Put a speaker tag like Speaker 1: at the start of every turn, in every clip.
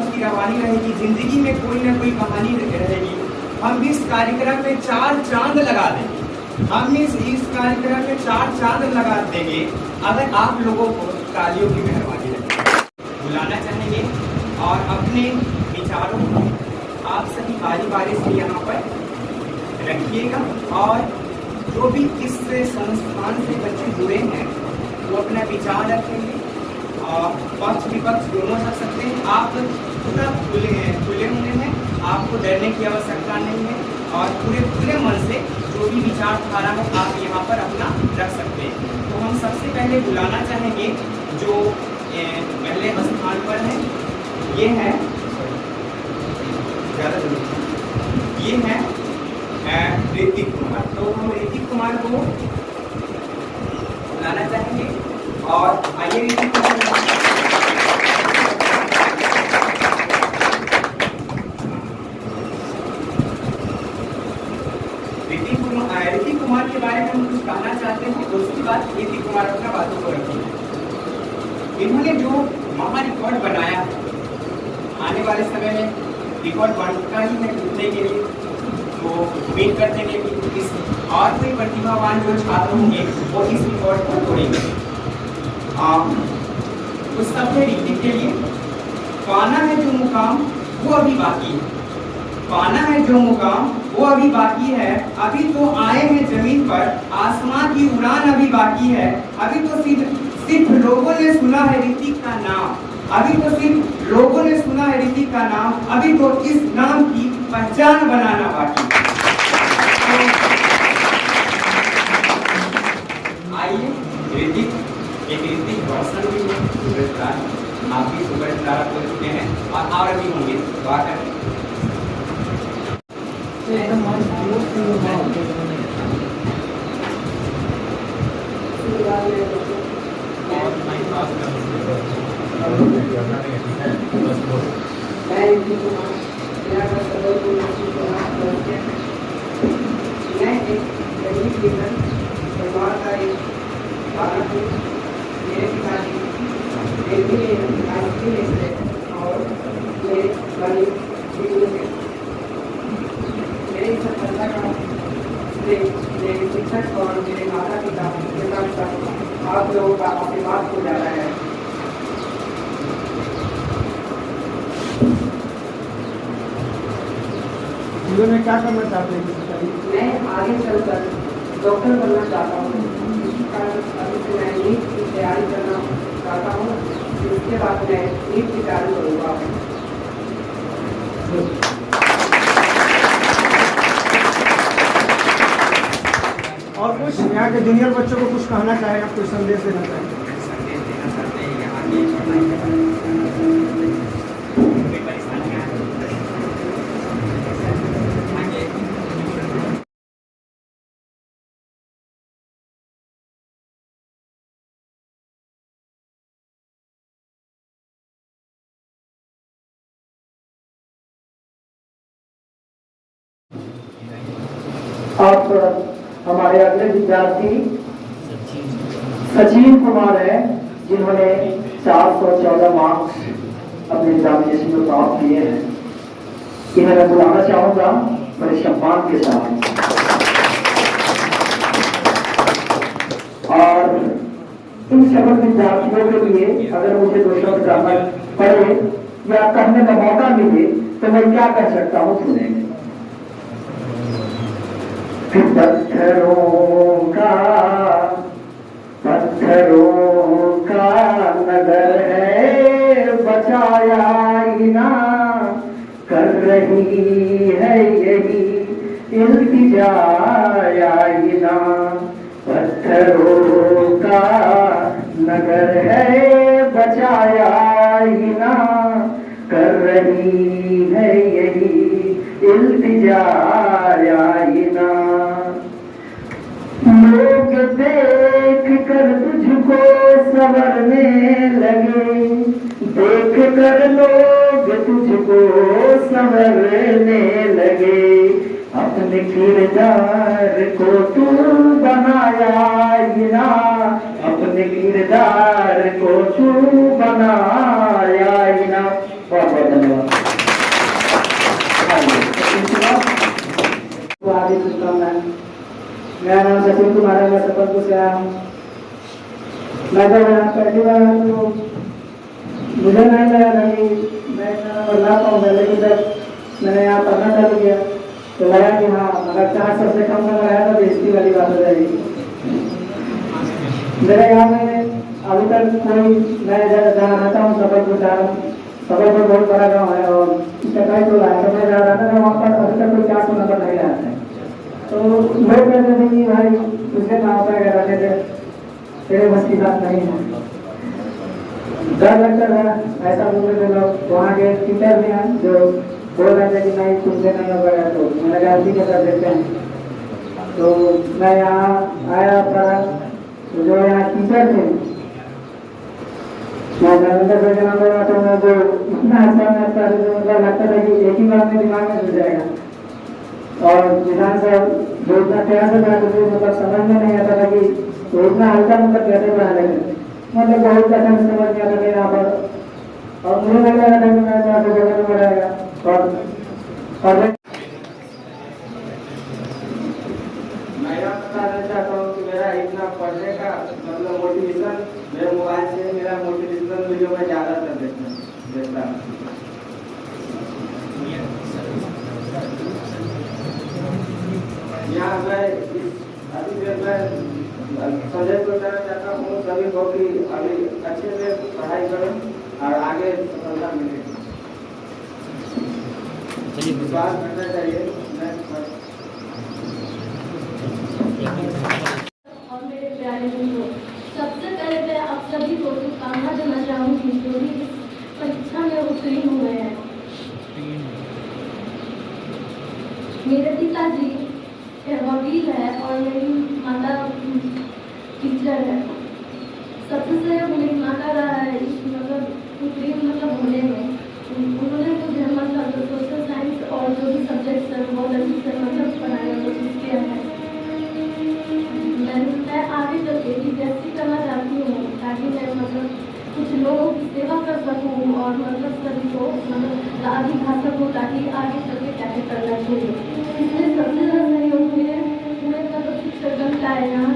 Speaker 1: मोहब्बत की रवानी रहेगी, जिंदगी में कोई ना कोई कहानी रहेगी। हम इस कार्यक्रम में 4 चांद लगा देंगे, हम इस कार्यक्रम में 4 चांद लगा देंगे अगर आप लोगों को तालियों की मेहरबानी लगे। बुलाना चाहेंगे और अपने विचारों को आप सभी बारी बारी से यहाँ पर रखिएगा और जो भी इस संस्थान से बच्चे जुड़े हैं वो अपना विचार रखेंगे और पक्ष विपक्ष दोनों रख सकते हैं। आप पूरा खुले हुए हैं, आपको डरने की आवश्यकता नहीं है और पूरे मन से जो भी विचारधारा है आप यहाँ पर अपना रख सकते हैं। तो हम सबसे पहले बुलाना चाहेंगे जो पहले स्थान पर है, ये है ऋतिक कुमार। तो हम ऋतिक कुमार को बुलाना चाहेंगे और आइए ऋतिक कुमार। ऋतिक कुमार के बारे में हम कुछ कहना चाहते हैं, तो उसके बाद ऋतिक कुमार अपना बातों को रखेंगे। इन्होंने जो महा रिकॉर्ड बनाया है, आने वाले समय में रिकॉर्ड बनता ही है टूटने के लिए, तो उम्मीद करते हैं कि इस और कोई प्रतिभावान जो छात्र होंगे वो इस रिकॉर्ड को तोड़ेंगे। उस सबसे ऋतिक के लिए पाना है जो मुकाम वो अभी बाकी है, पाना है जो मुकाम वो अभी बाकी है। अभी तो आए हैं जमीन पर, आसमां की उड़ान अभी बाकी है। अभी तो सिर्फ लोगों ने सुना है ऋतिक का नाम, अभी तो सिर्फ लोगों ने सुना है ऋतिक का नाम, अभी तो इस नाम की पहचान बनाना बाकी है। आइए ऋतिक रोशन भी सुपरस्टार, आप भी सुपरस्टार हो चुके हैं और भी होंगे, दुआ करें। मेरे पिताजी और मेरे बड़े मेरे सफलता का मेरे शिक्षक और मेरे माता पिता के साथ आप लोगों का आशीर्वाद हो जाता है।
Speaker 2: जीवन में क्या करना चाहते हैं?
Speaker 1: मैं आगे चलकर डॉक्टर बनना चाहता हूँ, अभी से मैं नीट की तैयारी करना चाहता हूँ, इसके बाद मैं नीट की तैयारी करूँगा।
Speaker 2: और कुछ यहाँ के जूनियर बच्चों को कुछ कहना चाहेगा, कोई संदेश देना चाहेगा?
Speaker 1: संदेश देना चाहते हैं यहाँ की पढ़ाई के बारे में कोई परेशानियाँ हैं
Speaker 3: आप हमारे अगले विद्यार्थी सचिन कुमार है, जिन्होंने 414 मार्क्स अपने एग्जामिनेशन में प्राप्त किए हैं। इन्हें मैं बुलाना चाहूंगा बड़े सम्मान के साथ। और इन सफल विद्यार्थियों के लिए अगर मुझे 2 शब्द कहना पड़े या कहने का मौका मिले तो मैं क्या कह सकता हूँ, सुनेंगे। पत्थरों का नगर है बचाया ना, कर रही है यही इल्तिजा ना। पत्थरों का नगर है बचाया ना, कर रही है यही इल्तिजा ना। लोग देख कर तुझको संवरने लगे, देख कर लोग तुझको संवरने लगे। अपने किरदार को तू बनाया ना, अपने किरदार को तू बनाया ना। बहुत बहुत धन्यवाद।
Speaker 4: संबलपुर से आया हूँ। मैं जब यहाँ पहली बार आया तो मुझे नहीं लगा था कि मैं इतना बदला पाऊँगा, लेकिन जब मैंने यहाँ पढ़ना चालू किया तो लगा कि हाँ, अगर 400 से कम नंबर आया तो बेइज्जती वाली बात हो जाएगी। मेरे गाँव में अभी तक कोई, मैं जहाँ रहता हूँ सबलपुर जा रहा हूँ, सबलपुर बहुत बड़ा गाँव है और कटाई तो रहा है, मैं जहाँ रहता था वहाँ पर अभी तक कोई 400 नंबर नहीं आया है। तो लोग कहते थे कि भाई दूसरे गाँव पर अगर रहते थे तेरे बस की बात नहीं है, डर लगता था, ऐसा बोलते थे लोग। वहाँ के टीचर भी हैं जो बोल रहे थे कि नहीं तुमसे नहीं हो गया, तो मैंने कहा ठीक है कर देते हैं। तो मैं यहाँ आया पढ़ा, तो जो यहाँ टीचर थे मैं नरेंद्र सर के नाम लगा, तो मैं जो इतना अच्छा मैथ पढ़ाते थे, मतलब लगता था कि एक ही बार में दिमाग में घुस जाएगा। और विधान सर जो इतना प्यार से पढ़ाते थे, मतलब समझ में नहीं आता था कि तो इतना हल्का मतलब कैसे पढ़ा लेते, मतलब बहुत कठिन समझ में आता था यहाँ पर। और मुझे नहीं लगा था कि मैं यहाँ से जगह में पढ़ाएगा। और
Speaker 5: मैं यह बताना चाहता हूँ कि मेरा इतना पढ़ने का मतलब मोटिवेशन मेरे मोबाइल से, मेरा मोटिवेशनल वीडियो में ज़्यादातर देखता हूँ। यहाँ मैं अभी देर में संजय को कहना चाहता हूँ सभी को कि अभी अच्छे से पढ़ाई करो और आगे सफलता मिलेगी। विश्वास करना चाहिए।
Speaker 6: और मेरे प्यारे दोस्तों, सबसे पहले मैं आप सभी को शुभकामना देना चाहूँगी जो भी इस परीक्षा में उत्तीर्ण हुए हैं। मेरे पिताजी वकील है और मेरी माता टीचर है। सबसे सहयोग मेरी माता रहा है इस मतलब उत्तीर्ण मतलब होने में। उन्होंने मुझे मतलब सोशल साइंस और जो भी सब्जेक्ट है बहुत अच्छे से मतलब पढ़ाने की कोशिश किया है। मैं आगे चल के बीपीएससी करना चाहती हूँ ताकि मैं मतलब कुछ लोगों की सेवा कर सकूँ और मतलब सभी को मतलब आगे खा सकूँ ताकि आगे चल के क्या करना चाहिए। इसलिए सबसे ज़्यादा सहयोग मुझे पूरे मतलब शिक्षकगण का है, यहाँ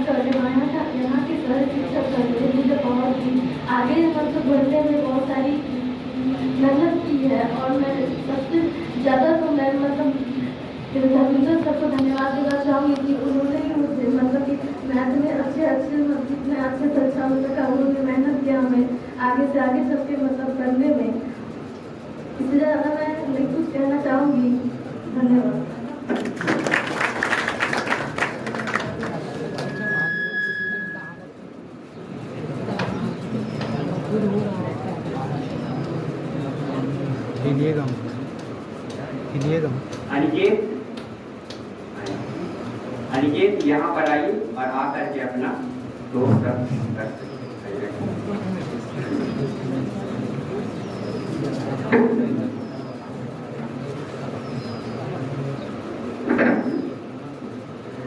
Speaker 6: के सर शिक्षक करते हैं मुझे बहुत ही आगे मतलब बढ़ने में बहुत सारी मेहनत की है। और मैं सबसे ज़्यादा तो मैं मतलब धर्मेंद्र सर को धन्यवाद देना चाहूँगी कि उन्होंने ही मुझे मतलब कि मैथ में अच्छे जितने अच्छे से अच्छा हो सका उन्होंने मेहनत किया हमें आगे से आगे चल के मतलब करने में। इससे ज़्यादा मैं नहीं कुछ कहना चाहूँगी। धन्यवाद।
Speaker 1: अनिकेत यहाँ पर आइए और आकर के अपना दोस्त कर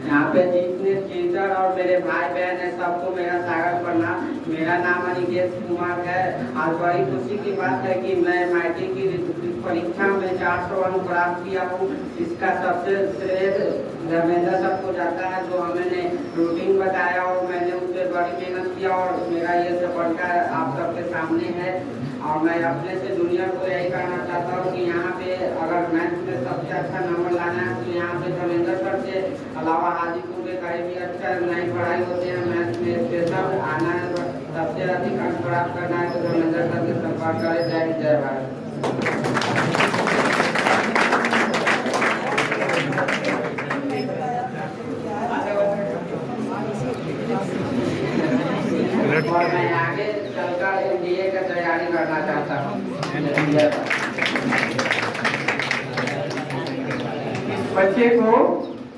Speaker 5: यहाँ पे जितने टीचर और मेरे भाई बहन है सबको मेरा स्वागत करना। मेरा नाम अनिकेत कुमार है। आज बड़ी खुशी की बात है कि मैं मैट्रिक की परीक्षा में 400 अंक प्राप्त किया हूँ। इसका सबसे श्रेय धर्मेंद्र सर को जाता है जो हमने रूटीन बताया और मैंने उस पर बड़ी मेहनत किया और मेरा ये सफलता आप सबके सामने है। और मैं अपने से जूनियर को यही कहना चाहता हूँ कि यहाँ पे अगर मैथ में सबसे अच्छा नंबर लाना है तो यहाँ पे धर्मेंद्र सर से अलावा हाजीपुर के कहीं भी अच्छा नई पढ़ाई होते हैं मैथ में स्पेशल आना है, सबसे अधिक अंक प्राप्त करना है तो धर्मेंद्र सर से संपर्क करें। जय हिंद जय भारत। और मैं आगे चलकर एनडीए का तैयारी करना चाहता हूँ।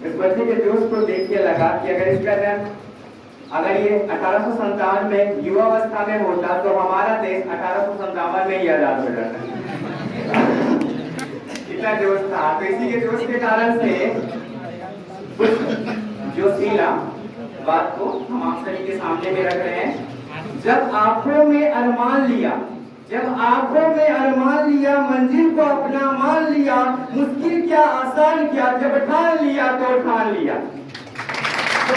Speaker 1: इस बच्चे के जोश को देख के लगा कि अगर इसका जन्म अगर ये 1857 में युवावस्था में होता तो हमारा देश 1857 में ही आजाद हो जाता। इतना जोश था। तो इसी के जोश के कारण से जोशीला बात को हम आप सभी के सामने में रख रहे हैं। जब आंखों में अरमान लिया, जब आंखों में अरमान लिया, मंजिल को अपना मान लिया, मुश्किल क्या आसान क्या, जब ठान लिया तो ठान लिया। तो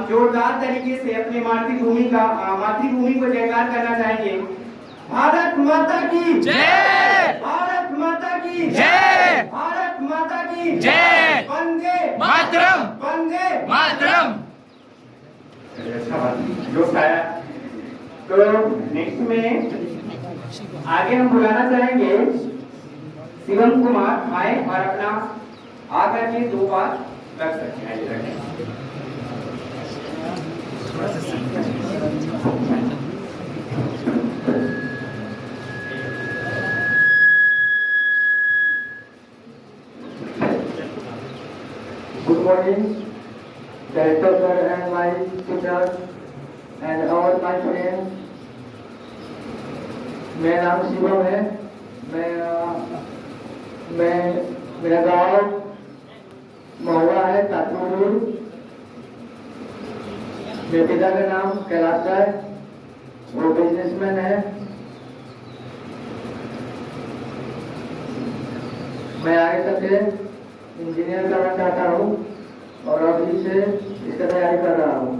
Speaker 1: हम जोरदार तरीके से अपनी मातृभूमि को जयकार करना चाहेंगे। भारत माता की जय, भारत माता की जय, भारत माता की जय, वंदे मातरम, वंदे मातरम। अच्छा बात, जोश आया। तो नेक्स्ट में आगे हम बुलाना चाहेंगे शिवम कुमार आए और अपना आकर के 2 बात रख सकते हैं।
Speaker 3: Good morning, Director sir and my tutors and all my friends. मेरा नाम शिवम है। मैं मेरा गाँव महुआ है, ताजपुर। मेरे पिता का नाम कैलाश है, वो बिजनेसमैन है। मैं आगे तक इंजीनियर करना चाहता हूँ और अभी से इसका तैयारी कर रहा हूँ।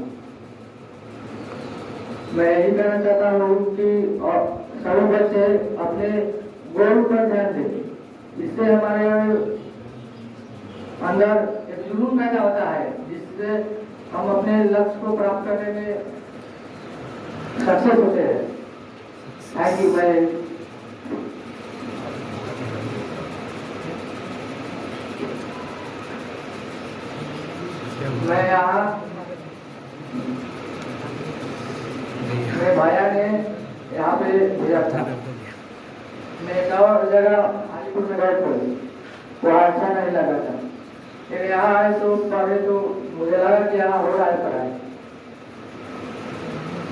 Speaker 3: मैं यही कहना चाहता हूँ कि सभी बच्चे अपने गोल पर ध्यान दें। इससे हमारे अंदर एक जुनून पैदा होता है, जिससे हम अपने लक्ष्य को प्राप्त करने में सक्सेस होते हैं। Thank you. मैं यहाँ मेरे भैया ने यहाँ पे भेजा था। मैं एक और जगह हाजीपुर में गए थे, वहाँ अच्छा नहीं लगा था। फिर यहाँ आए तो पढ़े तो मुझे लगा कि यहाँ हो रहा है पढ़ाई,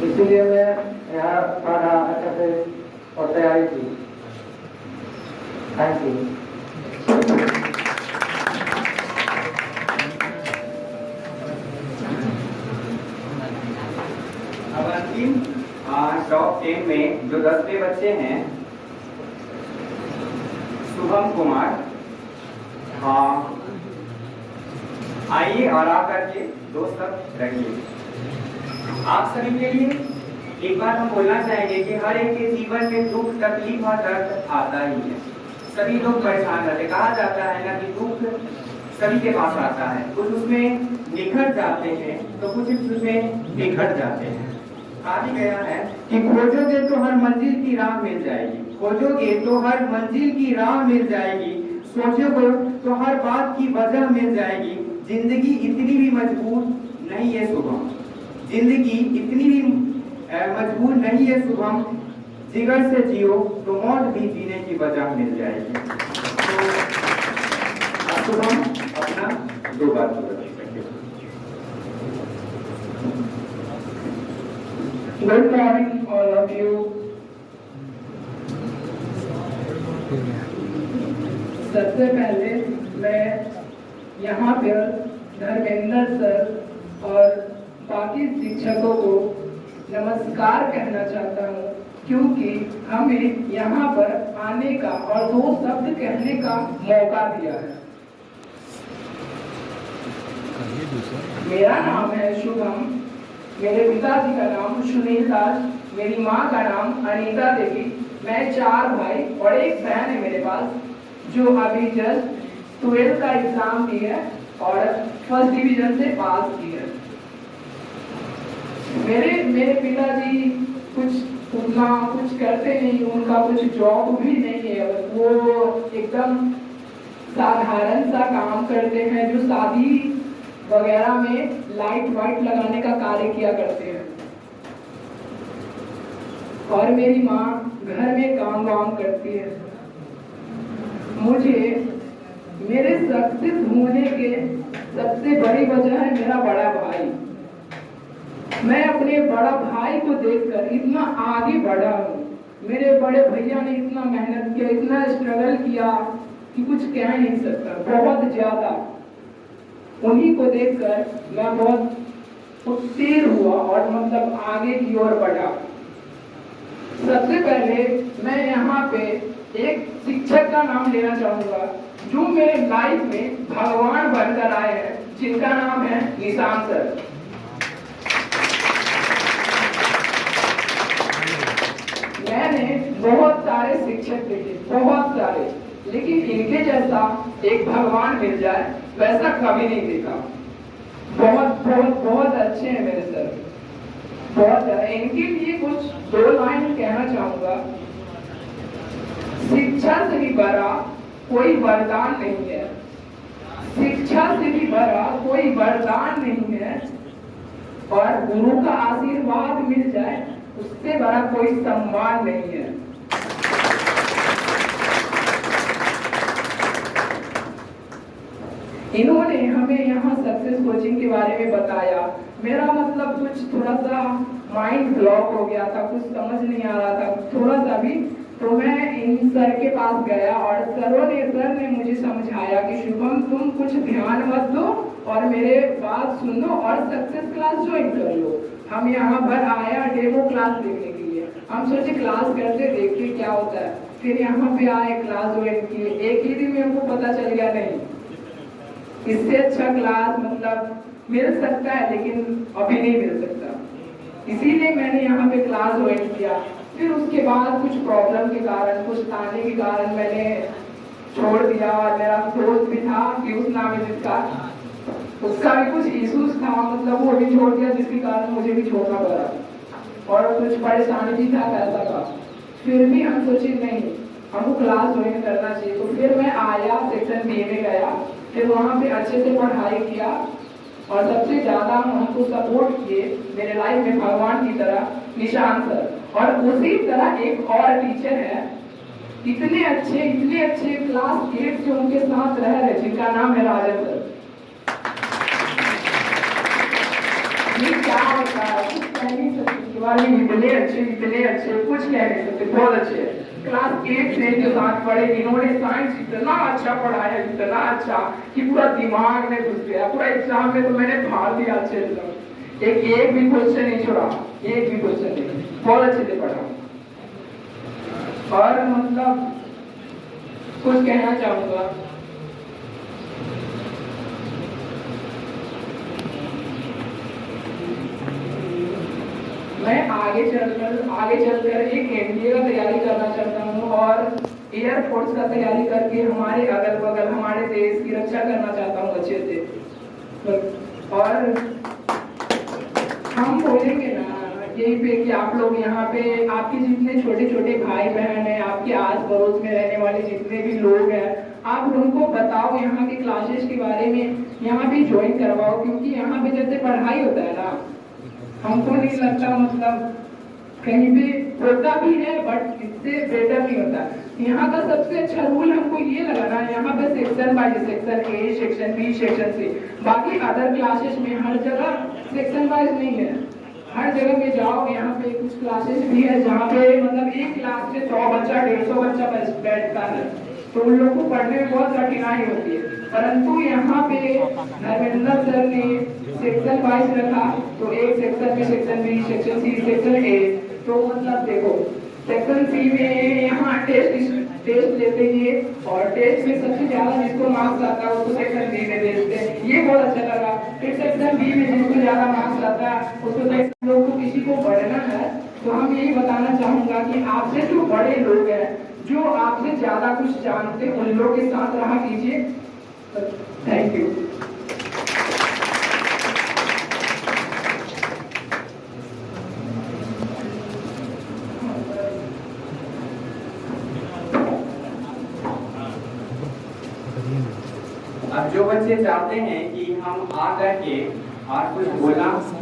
Speaker 3: इसीलिए मैं यहाँ पढ़ा अच्छा से और तैयारी की। Thank you.
Speaker 1: अब अंतिम टॉप 10 में जो 10वें बच्चे हैं, शुभम कुमार, हाँ आइए और आकर के 2 शब्द रखिए। आप सभी के लिए एक बात हम बोलना चाहेंगे कि हर एक के जीवन में दुख, तकलीफ और दर्द आता ही है। सभी लोग परेशान रहते, कहा जाता है ना कि दुख सभी के पास आता है। कुछ उसमें निखर जाते हैं तो कुछ उसमें बिखर जाते हैं। कहा भी गया है कि खोजोगे तो हर मंजिल की राह मिल जाएगी, खोजोगे तो हर मंजिल की राह मिल जाएगी, सोचोगे तो हर बात की वजह मिल जाएगी। जिंदगी इतनी भी मजबूर नहीं है शुभम, जिंदगी इतनी भी मजबूर नहीं है शुभम, जिगर से जियो तो मौत भी जीने की वजह मिल जाएगी। तो शुभम अपना 2 बात बोल सकते हो।
Speaker 4: Good morning, all of you. सबसे पहले मैं यहाँ पर धर्मेंद्र सर और बाकी शिक्षकों को नमस्कार कहना चाहता हूँ, क्योंकि हमें यहाँ पर आने का और 2 शब्द कहने का मौका दिया है। मेरा नाम है शुभम, मेरे पिताजी का नाम सुनील दास, मेरी माँ का नाम अनीता देवी। मैं 4 भाई और 1 बहन है मेरे पास, जो अभी जस्ट 12th का एग्जाम दी है और 1st डिवीजन से पास की है। मेरे पिताजी उतना कुछ करते नहीं, उनका कुछ जॉब भी नहीं है, वो एकदम साधारण सा काम करते हैं, जो शादी वगैरह में लाइट वाइट लगाने का कार्य किया करते हैं। और मेरी माँ घर में काम वाम करती है। मुझे मेरे सक्सेस होने के सबसे बड़ी वजह है मेरा बड़ा भाई। मैं अपने बड़ा भाई को देखकर इतना आगे बढ़ा हूँ। मेरे बड़े भैया ने इतना मेहनत किया, इतना स्ट्रगल किया कि कुछ कह नहीं सकता, बहुत ज्यादा। उन्हीं को देखकर मैं बहुत उत्तीर्ण हुआ और मतलब आगे की ओर बढ़ा। सबसे पहले मैं यहाँ पे एक शिक्षक का नाम लेना चाहूंगा, जो मेरे लाइफ में भगवान बनकर आए हैं, जिनका नाम है निशान सर।
Speaker 3: बहुत सारे शिक्षक देखे, बहुत सारे, लेकिन इनके जैसा एक भगवान मिल जाए वैसा कभी नहीं देखा। बहुत बहुत बहुत अच्छे हैं मेरे सर, बहुत ज्यादा। इनके लिए कुछ 2 लाइन कहना चाहूंगा। शिक्षा से भी बड़ा कोई वरदान नहीं है, शिक्षा से भी बड़ा कोई वरदान नहीं है, और गुरु का आशीर्वाद मिल जाए उससे बड़ा कोई सम्मान नहीं है। इन्होंने हमें यहाँ सक्सेस कोचिंग के बारे में बताया। मेरा मतलब कुछ थोड़ा सा माइंड ब्लॉक हो गया था, कुछ समझ नहीं आ रहा था थोड़ा सा भी, तो मैं इन सर के पास गया और सर ने मुझे समझाया कि शुभम तुम कुछ ध्यान मत दो और मेरे बात सुनो और सक्सेस क्लास ज्वाइन कर लो। हम यहाँ पर आया डेमो क्लास देखने के लिए, हम सोचे क्लास करते देखते क्या होता है, फिर यहाँ पे आए क्लास ज्वाइन किए। एक ही दिन में हमको पता चल गया नहीं इससे अच्छा क्लास मतलब मिल सकता है, लेकिन अभी नहीं मिल सकता, इसीलिए मैंने यहाँ पे क्लास ज्वाइन किया। फिर उसके बाद कुछ प्रॉब्लम के कारण, कुछ ताने के कारण मैंने छोड़ दिया। और मेरा दोस्त भी था पीयूष नाम है जिसका, उसका भी कुछ इश्यूज था, मतलब वो भी छोड़ दिया, जिसके कारण मुझे भी छोड़ना पड़ा और कुछ परेशानी भी था पैसा का। फिर भी हम सोचे नहीं हमको क्लास ज्वाइन करना चाहिए, तो फिर मैं आया सेक्शन बी में गया, फिर वहाँ पे अच्छे से पढ़ाई किया और सबसे ज्यादा हमको सपोर्ट किए मेरे लाइफ में भगवान की तरह निशान सर, और उसी तरह एक और टीचर है इतने अच्छे क्लास 8 से उनके साथ रह रहे जिनका नाम है राजन सर। ये क्या होता है कुछ कह नहीं सकते, इतने अच्छे कुछ कह नहीं सकते, बहुत अच्छे। क्लास 8 से जो साथ पढ़े इन्होंने साइंस इतना अच्छा पढ़ाया, इतना अच्छा कि पूरा दिमाग में घुस गया। पूरा एग्जाम में तो मैंने फाड़ दिया अच्छे से, एक भी क्वेश्चन नहीं छोड़ा, एक भी क्वेश्चन नहीं, बहुत अच्छे से पढ़ा। और मतलब कुछ कहना चाहूंगा, मैं आगे चलकर एक एनडीए का तैयारी करना चाहता हूँ और एयरफोर्स का तैयारी करके हमारे अगल बगल हमारे देश की रक्षा करना चाहता हूँ अच्छे से। और हम बोलेंगे ना यही पे कि आप लोग यहाँ पे आपके जितने छोटे छोटे भाई बहन हैं, आपके आस पड़ोस में रहने वाले जितने भी लोग हैं, आप उनको बताओ यहाँ के क्लासेस के बारे में, यहाँ पे ज्वाइन करवाओ, क्योंकि यहाँ पे जैसे पढ़ाई होता है ना, हमको नहीं लगता मतलब कहीं भी होता भी है बट इससे बेटर नहीं होता। यहाँ का सबसे अच्छा रूल हमको ये लगा ना, यहाँ पे section by section A, section B, section C, बाकी अदर क्लासेस में हर जगह सेक्शन वाइज नहीं है। हर जगह में जाओ, यहाँ पे कुछ क्लासेस भी है जहाँ पे मतलब एक क्लास में 100 बच्चा 150 बच्चा बैठता है, तो उन लोग को पढ़ने में बहुत कठिनाई होती है। परंतु यहाँ पे धर्मेंद्र सर ने सेक्शन वाइज रखा, तो एक सेक्शन में section B, section C, section A, तो मतलब देखो सेक्शन सी में यहाँ टेस्ट लेते हैं और टेस्ट में सबसे ज्यादा जिसको मार्क्स आता है उसको सेक्शन बी में भेजते हैं, ये बहुत अच्छा लगा। फिर सेक्शन बी में जिसको ज्यादा मार्क्स आता है उसको सेक्शन लोग को किसी को बढ़ना है, तो हम यही बताना चाहूंगा कि आपसे जो बड़े लोग हैं, जो आपसे ज्यादा कुछ जानते हैं, उन लोग के साथ रहा कीजिए। Thank you.
Speaker 1: अब जो बच्चे चाहते हैं कि हम आ करके और कुछ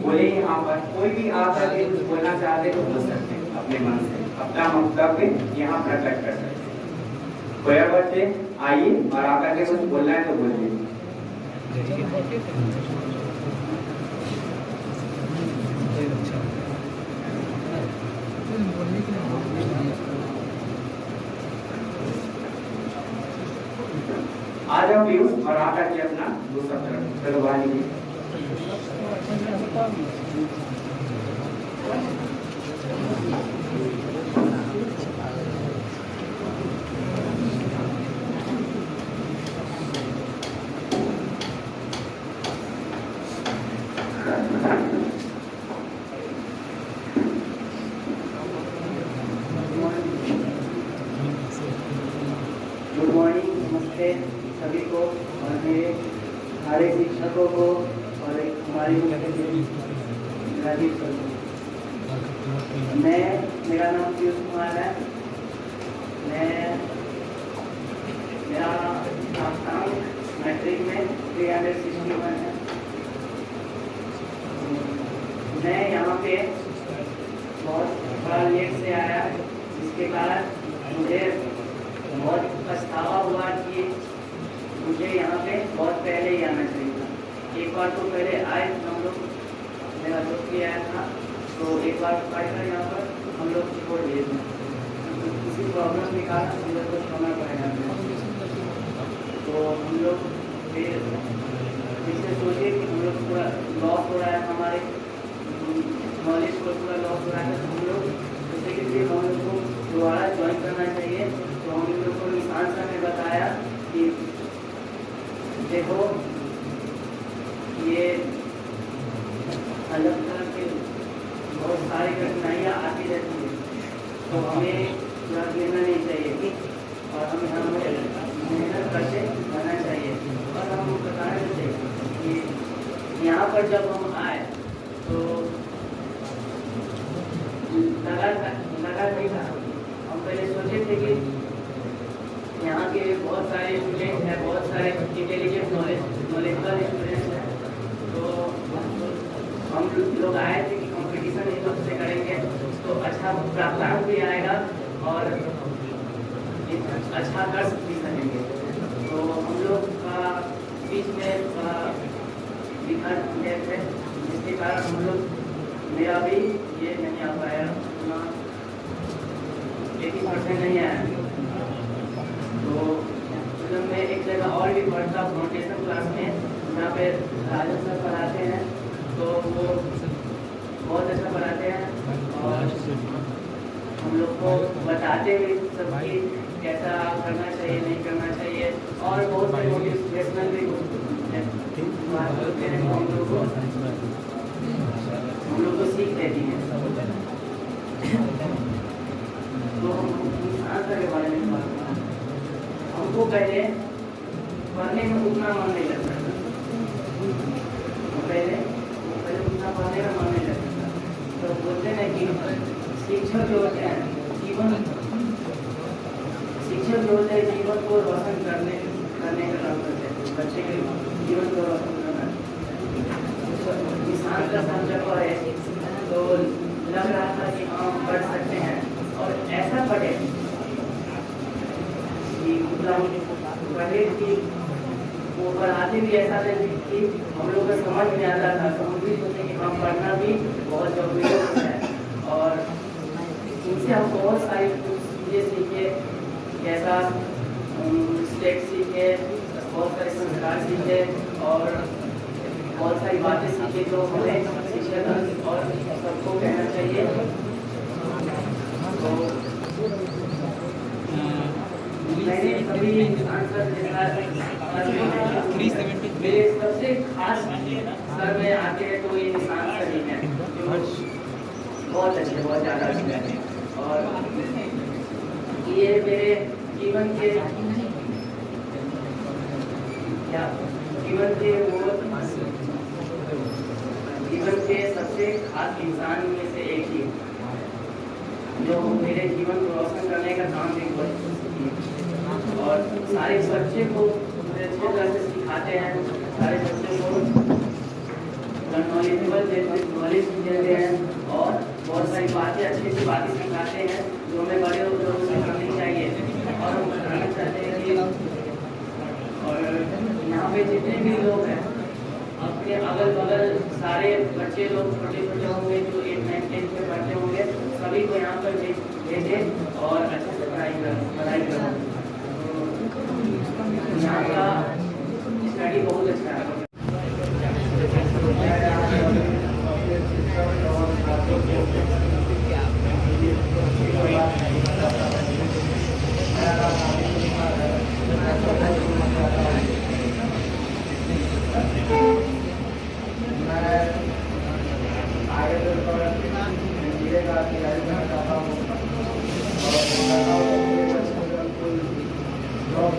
Speaker 1: बोले यहाँ पर, कोई भी आ करके कुछ बोलना चाहते तो बोल सकते हैं अपने मन से, अपना वक्तव्य यहाँ प्रकट कर सकते हैं। कोई बच्चे आइए और आकर के कुछ बोलना है तो बोलिए। आ जाओ पीयूष और आकर के अपना दूसरा तरफ चलो बाहर।
Speaker 4: सारे शिक्षकों को और हमारी मुख्य राजीव सर को। मेरा नाम पीयूष कुमार है। मेरा प्राप्तांक मैट्रिक में 361 है। मैं यहाँ पे बहुत बड़ा लेट से आया, जिसके कारण मुझे बहुत पछतावा हुआ कि मुझे यहाँ पे बहुत पहले ही आना चाहिए था। एक बार तो पहले आए हम लोग, मेरा दोस्त भी आया था, तो एक बार पढ़कर यहाँ पर हम लोग छोड़ दिए थे। किसी प्रॉब्लम के कारण हम लोग को छोड़ना पड़ेगा। तो हम लोग फिर इससे सोचे कि हम लोग पूरा लॉस हो रहा है, हमारे नॉलेज को पूरा लॉस हो रहा है। हम लोग सोचे कि फिर हम लोग को दोबारा ज्वाइन करना चाहिए। तो हम लोग को निशान सर ने बताया कि देखो ये अलग तरह के बहुत सारी कठिनाइयाँ आती रहती है, तो हमें पूरा गिरना नहीं चाहिए और हमें मेहनत करके रहना चाहिए। और हम बताना चाहिए कि यहाँ पर जब हम आए तो लगा नहीं था। हम पहले सोचे थे कि यहाँ के बहुत सारे स्टूडेंट हैं, बहुत सारे इंटेलिजेंट नॉलेजेबल स्टूडेंट्स हैं, तो हम लोग आए थे कि कंपटीशन इन लोग से करेंगे तो अच्छा प्राप्तांक भी आएगा और अच्छा कर भी सकेंगे। तो हम लोग का बीच में दिक्कत हुए थे, जिसके कारण हम लोग मेरा भी ये नहीं आ पाया, 80% नहीं आया। तो जब मैं एक जगह और भी पढ़ता फाउंडेशन क्लास में, जहाँ पे राजन सर पढ़ाते हैं, तो वो बहुत अच्छा पढ़ाते हैं और हम लोग को बताते भी सबकी कैसा करना चाहिए, नहीं करना चाहिए, और बहुत सारे मोटिवेशनल भी बात होते हैं। हम लोग को सीख देती हैं। तो हम निशान सर के बारे में बात करें। हमको पहले पढ़ने में उतना मन नहीं लगता था। पहले उतना पढ़ने में मन नहीं लगता था। तो बोलते हैं कि शिक्षक जो होते हैं जीवन को रोशन करने का काम करते हैं। बच्चे के जीवन को रोशन करना निशान का सब्जेक्ट है, तो लग रहा था कि हम पढ़ सकते हैं और ऐसा पढ़े कि पढ़े कि वो पढ़ाते भी ऐसा थे कि हम लोग को समझ में आता था। तो हम भी सोचे कि हम पढ़ना भी बहुत जरूरी है और इनसे हम बहुत सारी चीज़ें सीखे, कैसा स्टेट सीखे, बहुत सारे संस्कार सीखे और बहुत सारी बातें सीखे जो हमें शिक्षक और सबको कहना चाहिए। तो मैंने कभी आंसर मेरे सबसे खास सर में आते हैं तो ये निशान सर ही हैं, जो बहुत अच्छे, बहुत ज़्यादा अच्छे हैं। और ये मेरे जीवन के सबसे खास इंसान में से एक ही, जो मेरे जीवन को रोशन करने का काम भी और सारे बच्चे को अच्छे तरह से सिखाते हैं, सारे बच्चे को नॉलेजेबल नॉलेज देते हैं और बहुत सारी बातें अच्छी अच्छी बातें सिखाते हैं जो हमें बड़े लोगों से करनी चाहिए। और हम बताना चाहते हैं कि और यहाँ पे जितने भी लोग हैं अपने अगल बगल सारे बच्चे लोग छोटे छोटे होंगे जो 8, 9, 10 में पढ़ते होंगे, सभी को यहाँ पर भेजें और अच्छे से पढ़ाई करें। यहाँ का स्टडी बहुत अच्छा है।
Speaker 3: और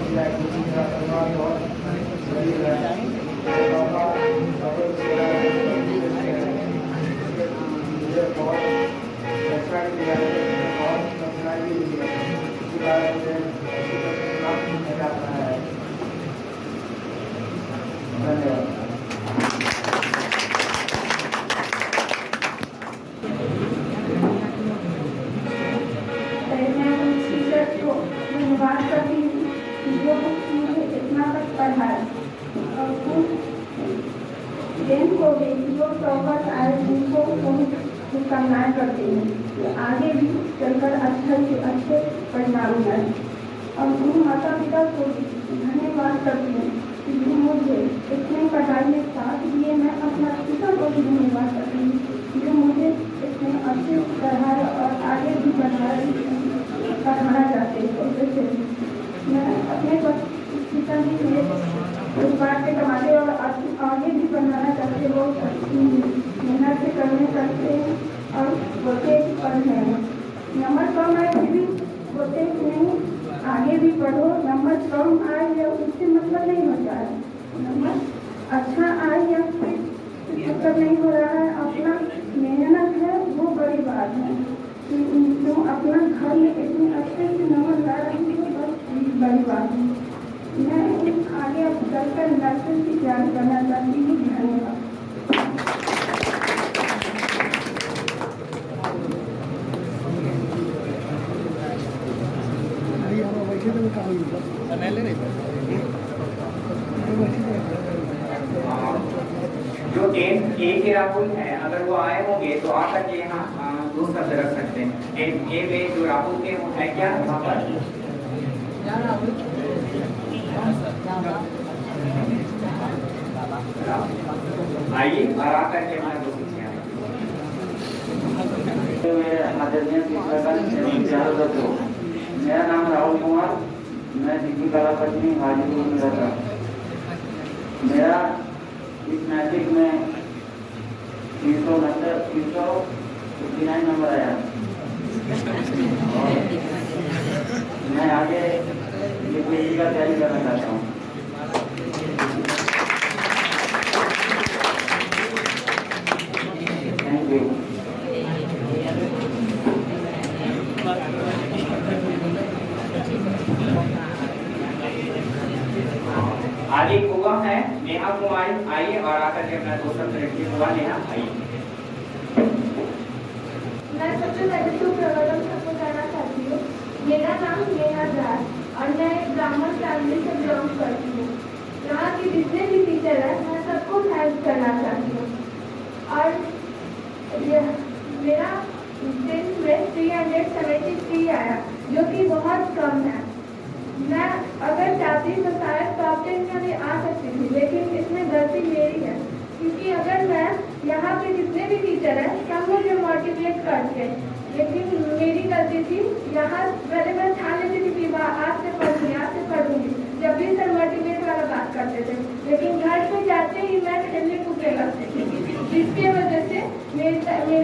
Speaker 6: जो टॉपर्स आए उनको बहुत शुभकामनाएं करती हूँ कि आगे भी चलकर अच्छे से अच्छे परिणाम लाए। और उन माता पिता को धन्यवाद करती हूँ कि जो मुझे इतने पढ़ाई में साथ दिए। मैं अपना पिता को भी धन्यवाद करती हूँ जो मुझे इतने अच्छे पढ़ाए और आगे भी पढ़ाना चाहते हैं। जैसे मैं अपने पिताजी मेरे रोजगार से कमाते और आगे भी पढ़ाना चाहते। वो मेहनत से करने करते हैं और बोलते पढ़ रहे हैं। नंबर कम आए फिर भी बोलते कि नहीं आगे भी पढ़ो। नंबर कम आए या उससे मतलब नहीं होता है, नंबर अच्छा आए या फिर मतलब नहीं हो रहा है। अपना मेहनत है वो बड़ी बात है कि तुम अपना घर में इतने अच्छे से नंबर ला रही हो, बस बड़ी बात है। मैं आगे अब चलकर नर्सिंग की तैयारी करना चाहती हूँ। धन्यवाद।
Speaker 1: जो 10 ए के राहुल हैं, अगर वो आए होंगे तो आकर के यहाँ 2 शब्द रख सकते हैं। 10 ए में जो राहुल के हैं क्या वहाँ पर आइए और आकर के हमारे दोस्त
Speaker 3: मेरा नाम राहुल कुमार, मैं डिग्री कला पत्नी हाजीपुर में रहता हूँ। मेरा इस मैट्रिक में 359 नंबर आया और मैं आगे यूपीएससी का तैयारी करना चाहता हूँ। Thank you.
Speaker 1: आगे कुआ है नेहा कुमारी, आइए और आकर के अपना दोस्त लड़की कुआ नेहा आइए।
Speaker 6: मैं सबसे पहले तो प्रवर्तन सबको करना चाहती हूँ। मेरा नाम नेहा झा और मैं एक ब्राह्मण फैमिली से बिलोंग करती हूँ। यहाँ के जितने भी टीचर हैं मैं सबको थैंक्स करना चाहती हूँ। और मेरा 10th में 373 आया जो कि बहुत कम है। मैं अगर चाहती तो शायद टॉप 10 में भी आ सकती थी, लेकिन इसमें गलती मेरी है क्योंकि अगर मैं यहाँ पे जितने भी टीचर हैं सब मुझे मोटिवेट करते हैं, लेकिन मेरी गलती थी। यहाँ पहले मैं ठान लेती थी कि आज से पढ़ूंगी जब भी सर मोटिवेट वाला बात करते थे, लेकिन घर पे जाते ही मैं खेलने कूदने लगती थी, जिसकी वजह से मेरे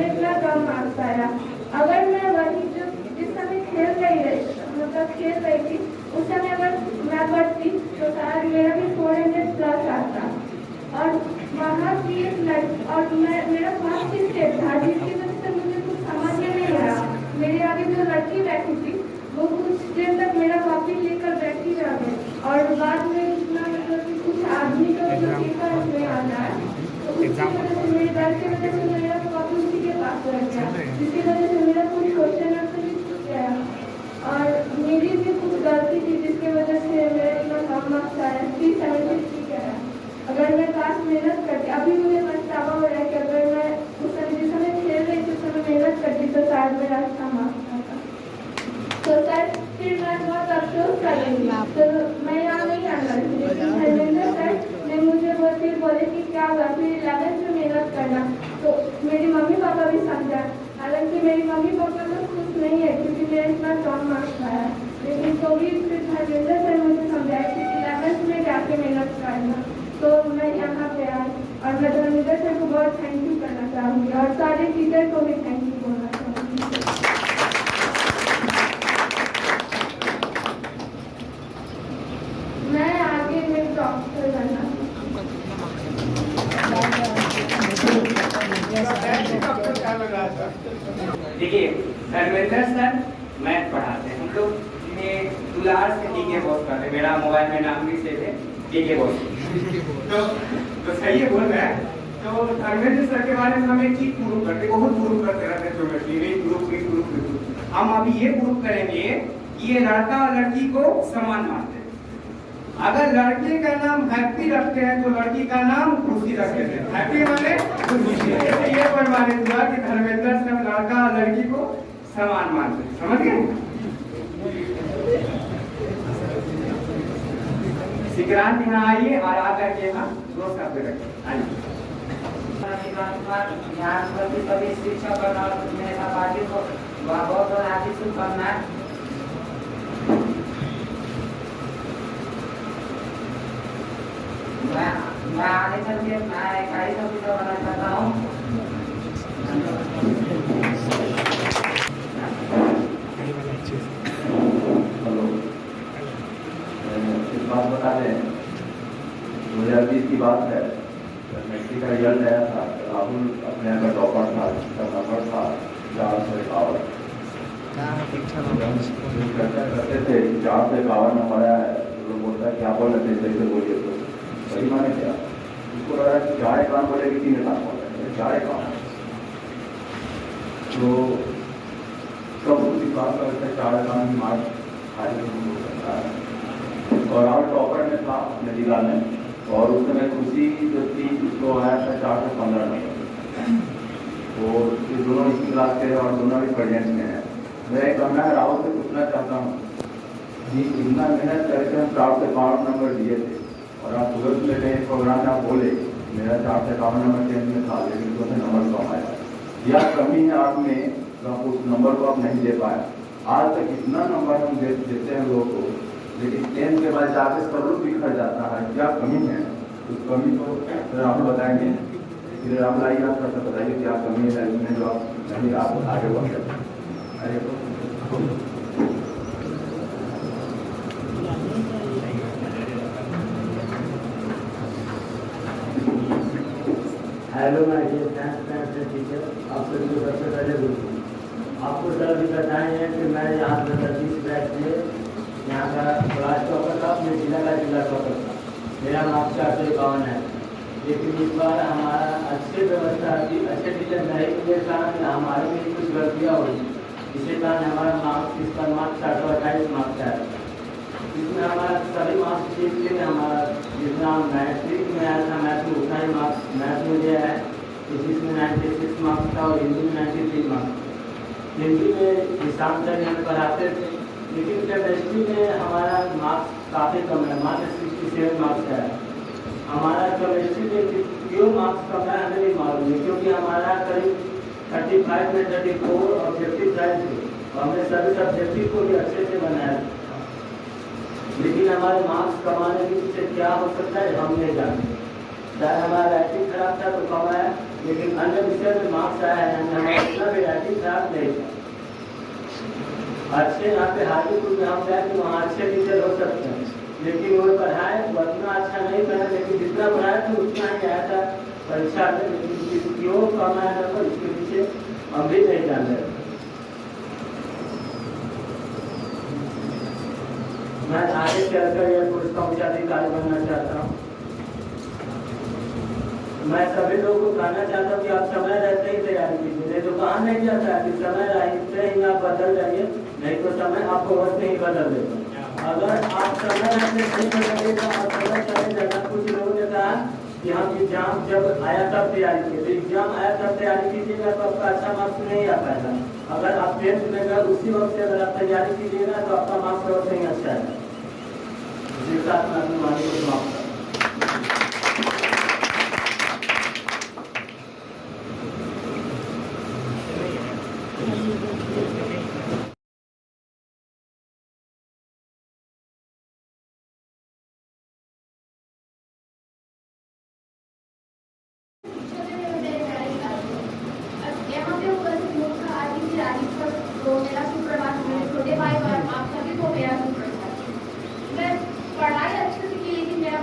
Speaker 6: इतना कम मार्क्स आया। अगर मैं वही जो जिस समय खेल रही थी उस समय अगर मैं पढ़ती तो शायद मेरा भी 400+ आता। और वहाँ की और मेरा फर्स्ट स्टेप था जिसकी वजह से मुझे कुछ समझ में नहीं आया। मेरे आगे जो लड़की बैठी थी वो कुछ देर तक मेरा कॉपी लेकर बैठी रह गई और बाद में इतना मतलब कि कुछ आदमी को जो पेपर में आता है तो उसकी वजह से मेरे डर की वजह से मेरा कॉपी उसी के पास रह गया, जिसकी वजह से मेरा कुछ क्वेश्चन आंसर भी छूट गया और मेरी भी कुछ गलती थी जिसकी वजह से मेरा इतना कम मार्क्स आया। 373 आया। अगर मैं क्लास मेहनत करती, अभी मुझे पछतावा हो रहा है कि अगर मैं उस समय जिस समय खेल रही थी उस समय मेहनत करती तो शायद मेरा अच्छा मार्क्स आता। तो सर फिर मैं बहुत अफसोस कर रही थी, तो मैं यहाँ नहीं आना थी, लेकिन धर्मेंद्र सर ने मुझे वो फिर बोले कि क्या हुआ फिर 11th में मेहनत करना। तो मेरी मम्मी पापा भी समझा, हालांकि मेरी मम्मी पापा तो खुश नहीं है क्योंकि मेरा इतना कम मार्क्स आया, लेकिन तो भी फिर धर्मेंद्र सर मुझे समझाया कि 11th में जाके मेहनत करना। तो मैं यहाँ पे आई और मैं धर्मेंद्र सर को बहुत थैंक यू करना चाहूँगी और सारे टीचर को भी थैंक यू बोलना चाहूँगी। मैं आगे में डॉक्टर बनना।
Speaker 1: देखिए धर्मेंद्र सर मैथ पढ़ाते हैं, हम लोग दुलार से टीके बहुत करते। मेरा मोबाइल में नाम भी सेव है टीके बहुत तो सही है बोल रहे हैं। तो धर्मेंद्र सर के बारे में हम एक चीज प्रूव करते, बहुत प्रूव करते रहते हम अभी ये प्रूव करेंगे कि ये लड़का और लड़की को समान मानते हैं। अगर लड़के का नाम हैप्पी रखते हैं तो लड़की का नाम खुशी रख देते हैं। हैप्पी माने खुशी। ये प्रमाणित हुआ कि धर्मेंद्र सब लड़का और लड़की को समान मानते हैं। समझ गए? सिकरान यहाँ आइए और आकर के यहाँ दोस्त का पे रखिए। आइए।
Speaker 5: यहाँ सभी शिक्षक और मेरे सहपाठी को बहुत हार्दिक शुभकामनाएं। मैं आगे चल के मैं इकाई ऑफिसर बनना चाहता हूँ।
Speaker 3: हेलो, एक बात बता दें, 2020 की बात है, मैट्रिक का रिजल्ट आया था। राहुल अपने यहाँ का टॉपर था, जिसका नंबर था 451। करते थे 451 नंबर आया है। लोग बोलता है क्या बोल रहे थे, सही से बोलिए तो सही माने क्या। उसको लगा कि 451 बोले कि 3 बोल रहे थे, 451। तो सब उसी बात करते हैं 451 की मार्क्स खाली हो सकता है। और राहुल टॉपर में था अपने जिला में, और उस समय खुशी जो थी उसको आया था 415 नंबर। तो ये दोनों इसी क्लास के और दोनों भी प्रेजेंट में हैं। मैं एक कहना है राहुल से पूछना चाहता हूँ कि इतना मेहनत करके हम 452 नंबर दिए थे, और आप तुरंत में कहीं प्रोग्राम में आप बोले मेरा 451 नंबर टेंथ में था, लेकिन तो नंबर कम आया। या कमी है आप में, तो आप उस नंबर को आप नहीं दे पाए। आज तक इतना नंबर हम देते हैं लोगों को, लेकिन 10 के बाद जाके सब लोग बिखर जाता है। क्या कमी है? उस कमी को आप बताएंगे। फिर आप लाइए, आप सबसे बताइए क्या कमी है इसमें जो आप नहीं आप आगे बढ़ सकते।
Speaker 4: Hello my dear friends and teacher, आप सभी को सबसे पहले आपको सर भी बताएं कि मैं यहाँ 2020 बैच में यहाँ का क्लास टॉपर था, अपने जिला का जिला टॉपर था। मेरा मार्क्स 451 है। लेकिन इस बार हमारा अच्छी व्यवस्था थी, अच्छे टीचर नहीं के कारण हमारे में कुछ गलतियाँ हुई, जिसके कारण हमारा मार्क्स इस बार मार्क्स 428 मार्क्स है। इसमें हमारा सभी मार्क्स ठीक थे। हमारा जितना मैट्रिक में आया था मैथ में उतना ही मार्क्स मैथ में दिया है। फिजिक्स में 96 मार्क्स था और हिंदी में 93 मार्क्स। हिंदी में हिसाब तक हमें पढ़ाते थे, लेकिन केमिस्ट्री में हमारा मार्क्स काफ़ी कम है, मात्र 67 मार्क्स है। हमारा केमिस्ट्री में क्यों मार्क्स कम है हमें नहीं मालूम है, क्योंकि हमारा करीब 35 में 34 और 55 थे, और हमने सभी सब्जेक्टिव को भी अच्छे से बनाया, लेकिन हमारे मार्क्स कमाने के पीछे क्या हो सकता है हम नहीं जानते। चाहे हमारा राइटिंग खराब था तो कम आया, लेकिन अन्य विषय में मार्क्स आया है। हमारा इतना भी राइटिंग खराब नहीं था। अच्छे यहाँ पे हाजीपुर में हम गए कि वहाँ अच्छे टीचर हो सकते हैं, लेकिन वो पढ़ाए वो उतना अच्छा नहीं पढ़ा, लेकिन जितना पढ़ाया था उतना ही आया था परीक्षा में। लेकिन क्यों कम आया था इसके पीछे हम भी नहीं जान रहे। मैं आगे चलकर एयरफोर्स का उच्च अधिकारी बनना चाहता हूँ। मैं सभी लोगों को कहना चाहता हूँ कि आप समय रहते ही तैयारी कीजिए, नहीं तो कहा नहीं जाता है कि समय रहते ही आप बदल जाइए, नहीं तो समय आपको वैसे ही बदल देगा। अगर आप समय रहते नहीं बदलेगा और समय चले जाएगा। कुछ लोगों ने कहा कि हम एग्जाम जब आया तब तैयारी कीजिए, तो एग्जाम आया तब तैयारी कीजिएगा तो आपका अच्छा मार्क्स नहीं आ पाएगा। अगर आप 10th में अगर उसी वक्त से अगर आप तैयारी कीजिएगा तो आपका मार्क्स और नहीं अच्छा है। इसी साथ में अपनी वाणी को समाप्त करें।
Speaker 6: मेरा सुप्रभात, मेरे छोटे भाई और आप सभी को मेरा सुप्रभात। मैं पढ़ाई अच्छे से की, लेकिन मेरा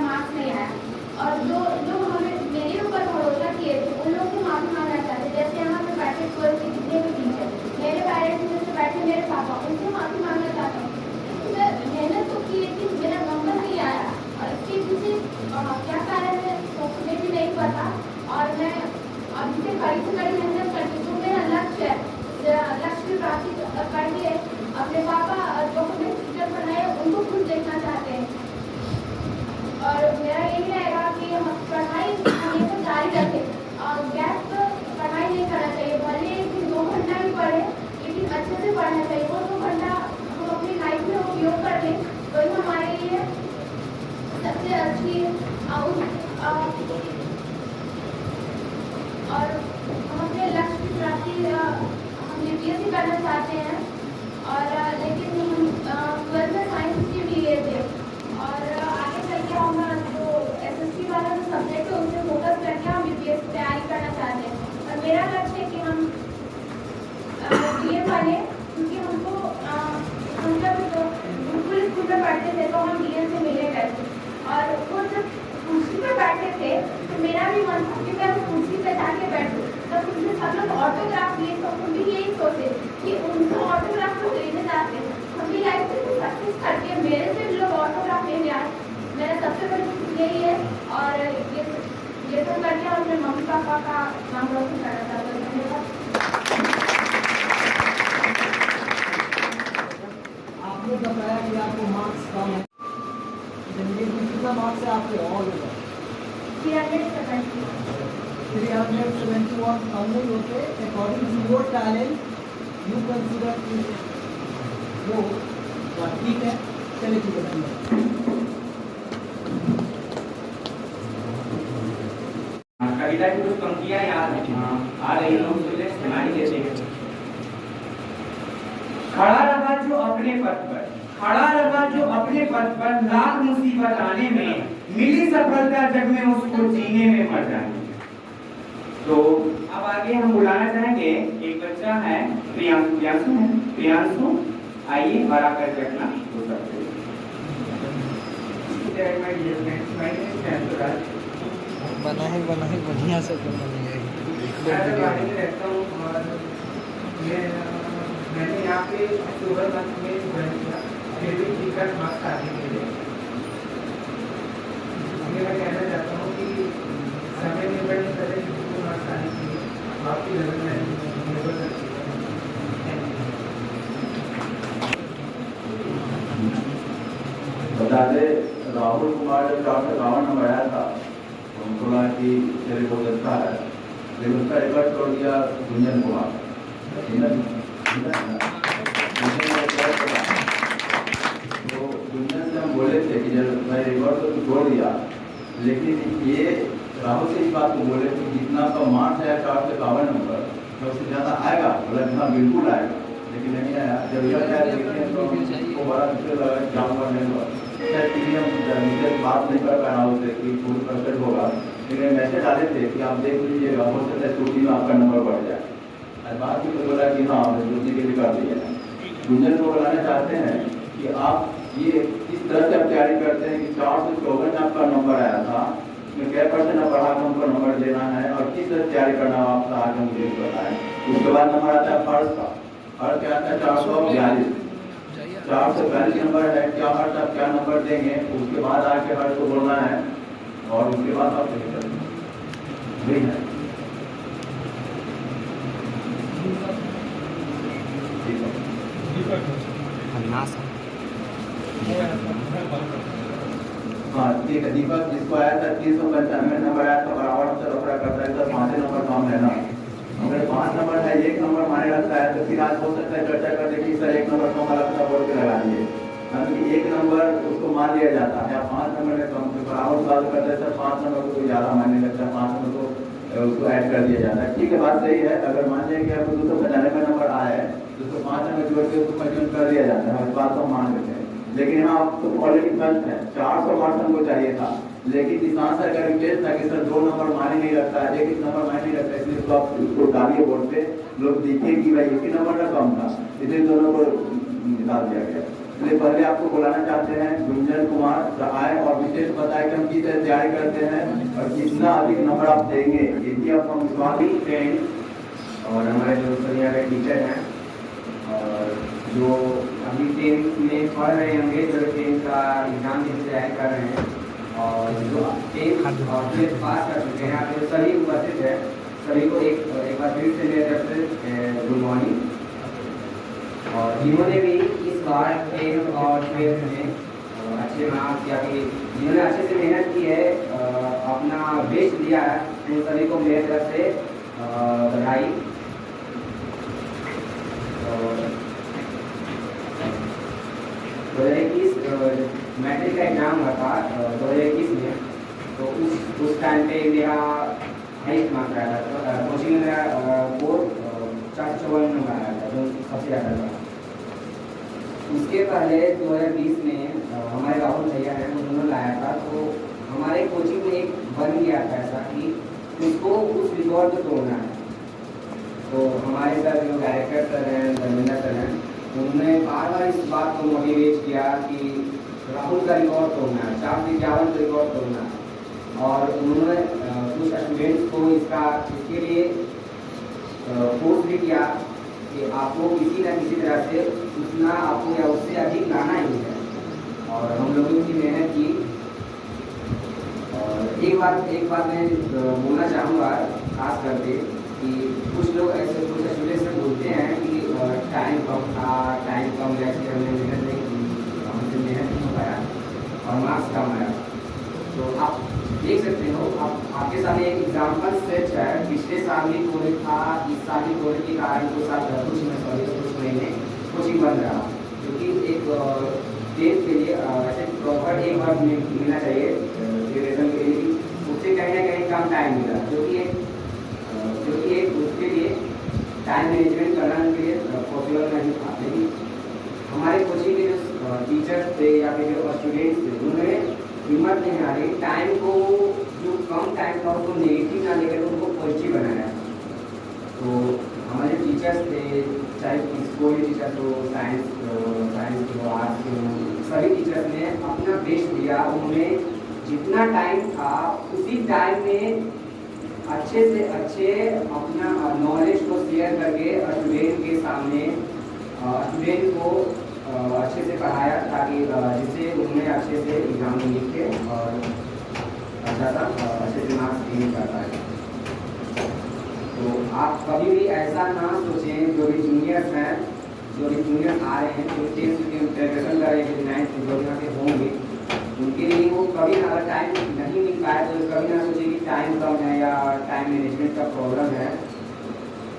Speaker 7: मेरा लक्ष्य है कि हम डीएम बने, क्योंकि हमको हम जब गुरुकुल स्कूल में पढ़ते थे तो हम डीएम से मिले करते, और वो जब कुर्सी पे बैठे थे तो मेरा भी मन था कि मैं उस कुर्सी पे जाके बैठूं। तब उनसे सब लोग ऑटोग्राफ लिए तो हम भी यही सोचे कि उनको ऑटोग्राफ तो लेने जाते हैं, हम भी लाइफ में कुछ सक्सेस करके मेरे से लोग ऑटोग्राफ लेने आए। मेरा सबसे बड़ी चीज़ यही है, और ये सब करके और अपने मम्मी पापा का नाम रोशन करना चाहता हूँ। धन्यवाद।
Speaker 2: आपने बताया कि आपको मार्क्स कम है, जिंदगी में कितना मार्क्स है आपके ऑल ओवर? 371 कम नहीं होते। According to your talent you consider लो, ठीक है, चलिए ठीक है।
Speaker 1: कविता की कुछ पंक्तियां याद है, आ रही है, सुनाई देते हैं। खड़ा रहा जो अपने पथ पर, खड़ा रहा जो अपने पथ पर, लाख मुसीबत आने में मिली सफलता जग में उसको जीने में मर जाने। तो अब आगे हम बुलाना चाहेंगे, एक बच्चा है प्रियांशु, आइए और आकर के अपना हो सकते हैं।
Speaker 2: बना है बढ़िया से
Speaker 5: रहता हूँ, और मैंने यहाँ पे अक्टूबर मंथ में ज्वाइन किया, फिर भी टिकट मार्क्स आने के लिए। मैं कहना चाहता हूँ कि समय निर्भर नहीं करे किसी मार्क्स आने के लिए, आपकी लेवल में निर्भर करती है।
Speaker 8: बता दे, राहुल कुमार जब 451 नंबर आया था तो उनको लगा कि मेरे बहुत अच्छा है, लेकिन उसका रिकॉर्ड तोड़ दिया गुंजन कुमार। तो गुंजन से हम बोले थे कि जब मैं रिकॉर्ड तो तोड़ दिया, लेकिन ये राहुल से इस बात को बोले कि जितना का मार्क्स है 451 नंबर तो उससे ज़्यादा आएगा, बोला हाँ बिल्कुल आएगा, लेकिन नहीं आया। जब यह क्या देखते हैं तो उसको बड़ा मुश्किल लगा, क्या हुआ नहीं हुआ, मुझे बात नहीं कर पाया उससे कि फुल परसेंट होगा, लेकिन मैसेज डाले थे कि आप देख लीजिएगा, हो सकता है स्कूटी में आपका नंबर बढ़ जाए। आज बात भी तो बोला कि हाँ हमने स्कूटी के लिए कर दिया है। गुंजन को बताना चाहते हैं कि आप ये किस तरह से आप तैयारी करते हैं कि 454 आपका नंबर आया था, उसमें क्या परसेंट आप बढ़ा के उनको नंबर देना है, और किस तरह तैयारी करना है आपका आगे मुझे बताएं। उसके बाद नंबर आता है फर्स्ट का, फर्स्ट क्या आता है 442 नंबर है, क्या हर्ष आप क्या नंबर देंगे, उसके बाद आके हर्ष को बोलना है, और उसके बाद आप सही करेंगे। हाँ ठीक है, दीपक जिसको आया था 395 नंबर आया था, बराबर से रफड़ा करता है तो 5 नंबर कम है ना। अगर 5 नंबर है, 1 नंबर माने लगता है तो फिर आज हो सकता है चर्चा कर दे कि सर 1 नंबर कम लगता बोल के लगा दिए, क्योंकि 1 नंबर उसको मान लिया जाता है। 5 नंबर में कम बराबर बात करते हैं सर, 5 नंबर को कोई ज़्यादा मानने लगता है, 5 नंबर को उसको ऐड कर दिया जाता है। ठीक है, बात सही है। अगर मान लें कि आपको 295 नंबर आया है तो उसको 5 नंबर जोड़ के उसको कंज्यूम कर दिया जाता है, इस बात को मान लेते हैं। लेकिन यहाँ तो ऑलरेडी फर्स्ट है, 400 मार्क्स हमको चाहिए था, लेकिन किसान सर का रिक्वेस्ट था कि सर 2 नंबर माने नहीं रखता है, 1 नंबर माने नहीं रखता है, इसलिए तो आप उसको डालिए बोर्ड पे, लोग दिखे कि भाई 1 नंबर का कम था, इसलिए दोनों को डाल दिया गया। इसलिए पहले आपको बुलाना चाहते हैं गुंजन कुमार आए और विशेष बताए कि हम किस तरह तैयारी करते हैं और कितना अधिक नंबर आप देंगे, यदि आप हम स्वामी फ्रेंड और हमारे जो सरिया के टीचर हैं और जो अभी 10th में पढ़ रहे होंगे, जो 10th का एग्जाम की तैयारी कर रहे हैं और जो 10th और 12th पास कर चुके हैं, यहाँ पे सभी उपस्थित है, सभी को एक बार फिर से मेरे तरफ से गुड मॉर्निंग। और जिन्होंने भी इस बार 10th और 12th में अच्छे मार्क्स या फिर जिन्होंने अच्छे से मेहनत की है, अपना बेस्ट दिया है, उन सभी को मेरे तरफ से बधाई। 2021 मैट्रिक का एग्जाम हुआ था 2021 में, तो उस टाइम पे मेरा हाइस्ट मार्क्स आया था, कोचिंग में मेरा 454 नंबर आया था, जो सबसे ज़्यादा था। उसके पहले 2020 में हमारे राहुल भैया हैं, उन्होंने लाया था, तो हमारे कोचिंग में एक बन गया था ऐसा कि उसको उस रिकॉर्ड को तोड़ना है।
Speaker 5: उन्होंने बार बार इस बात को मोटिवेट किया कि राहुल का रिकॉर्ड तोड़ना है, 451 का रिकॉर्ड तोड़ना है। और उन्होंने कुछ स्टूडेंट्स को इसके लिए फोर्स भी किया कि आपको किसी न किसी तरह से उतना आपको या उससे अधिक लाना ही है। और हम लोगों की मेहनत की। और एक बात मैं बोलना चाहूँगा खास करके कि कुछ लोग ऐसे कुछ स्टूडेंट्स बोलते हैं कि टाइम कम था, टाइम कम जैसे हमने मेहनत नहीं की, हमसे मेहनत नहीं हो पाया और मार्क्स कम आया। तो आप देख सकते हो, आपके सामने एक एग्जाम्पल सेट है। पिछले साल भी कोविड था, इस साल भी कोविड के कारण कुछ महीने कोचिंग बंद रहा, क्योंकि एक टेंथ के लिए ऐसे प्रॉपर एक बार मिलना चाहिए ग्रेजुएशन के लिए, उससे कहीं ना कहीं कम टाइम मिला, जो कि एक उसके लिए टाइम मैनेजमेंट करना के लिए पॉसिबल नहीं था। लेकिन हमारे कोचिंग के जो टीचर्स थे या फिर जो स्टूडेंट्स थे, उन्होंने हिम्मत नहीं हारी, टाइम को जो कम टाइम था उसको नेगेटिव ना लेकर उनको पॉजिटिव बनाया। तो हमारे टीचर्स थे, चाहे कोई टीचर हो, साइंस के हो, आर्ट्स के हो, सभी टीचर्स ने अपना बेस्ट दिया। उन्होंने जितना टाइम था उसी टाइम में अच्छे से अच्छे अपना नॉलेज को शेयर करके स्टूडेंट के सामने स्टूडेंट को अच्छे से पढ़ाया, ताकि जिससे उन्हें अच्छे से एग्जाम लिख के और अच्छा सा अच्छे से मार्क्स गेन कर पाए। तो आप कभी भी ऐसा ना सोचें, जो भी जूनियर्स हैं, जो भी जूनियर्स आ रहे हैं, जो टेंथ की प्रिपरेशन कर रहे हैं, 9th जो यहाँ के होंगे, उनके लिए वो कभी अगर टाइम नहीं मिल पाए तो कभी ना सोचे कि टाइम कम है या टाइम मैनेजमेंट का प्रॉब्लम है।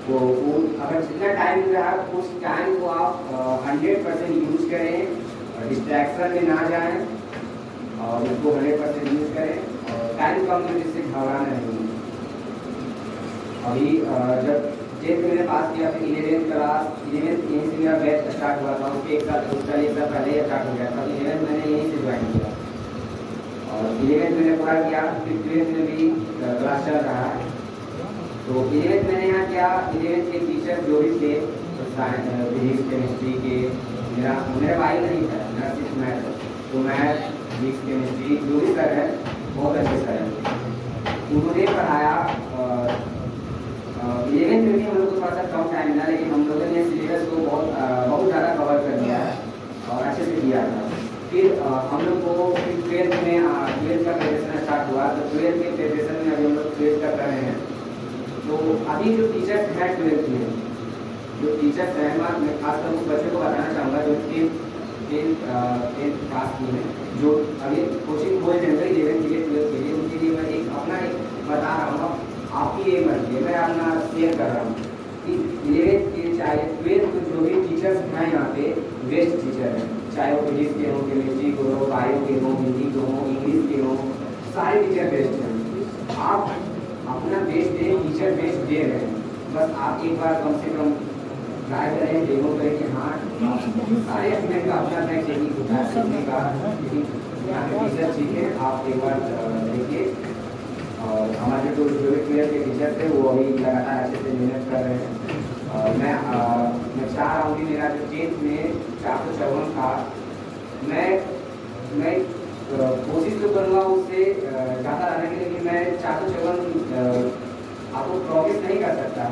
Speaker 5: वो अगर जितना टाइम मिल रहा है उस टाइम को आप 100% यूज करें, डिस्ट्रैक्शन में ना जाएं और उसको 100% यूज करें। और टाइम कम में जिससे घबराना नहीं। अभी जब 10th मैंने पास किया, फिर 11th यहीं से मेरा बैच स्टार्ट हुआ था, उसके एक साल पहले स्टार्ट हो गया था। 11th मैंने यहीं से ज्वाइन किया और 11th मैंने पूरा किया। फिर 12th में भी क्लास चल रहा है। तो 11th मैंने यहाँ किया, 11th के टीचर जो भी थे फिजिक्स केमिस्ट्री के, मेरा भाई नहीं था, मेरा सिर्फ मैथ, तो मैथ फिजिक्स केमिस्ट्री जो भी सर है बहुत अच्छे सर हैं, उन्होंने पढ़ाया। 11th में भी हम लोग को थोड़ा सा कम टाइम मिला, लेकिन हम लोगों ने सिलेबस को बहुत ज़्यादा कवर कर दिया है और अच्छे से दिया था। फिर हम लोग को 12th का प्रिपरेशन स्टार्ट हुआ। तो 12th के प्रिपरेशन में अभी हम लोग 12th का कर रहे हैं। तो अभी जो टीचर्स हैं 12th में, जो टीचर्स हैं, मैं खासकर उस बच्चों को बताना चाहूँगा जो 10th पास किए हैं, जो अभी कोचिंग खोल रहे हैं 11th के लिए 12th के लिए, उनके लिए मैं अपना बता रहा हूँ। आपकी ये मर्जी है, मैं अपना शेयर कर रहा हूँ कि 11th के चाहे 12th के जो भी टीचर्स हैं यहाँ पे बेस्ट टीचर हैं, चाहे वो फिजिक्स के हों, केमिस्ट्री के हों, बायो के हों, हिंदी के हों, इंग्लिश के हों, सारे टीचर बेस्ट हैं। आप अपना बेस्ट दें, टीचर बेस्ट दे रहे हैं, बस आप एक बार कम से कम ट्राई करें, डेमो करें कि हाँ सारे स्टूडेंट का अपना अपना टेक्निक होता है सीखने का, लेकिन यहाँ पे टीचर सीखे आप एक बार देखिए। और हमारे जो भी 12th के टीचर थे वो अभी लगातार अच्छे से मेहनत कर रहे हैं। और मैं चाह रहा हूँ कि मेरा जो 10th में 454 था, मैं कोशिश तो करूँगा उससे ज़्यादा लाने के लिए, लेकिन मैं 454 आपको प्रॉमिस नहीं कर सकता,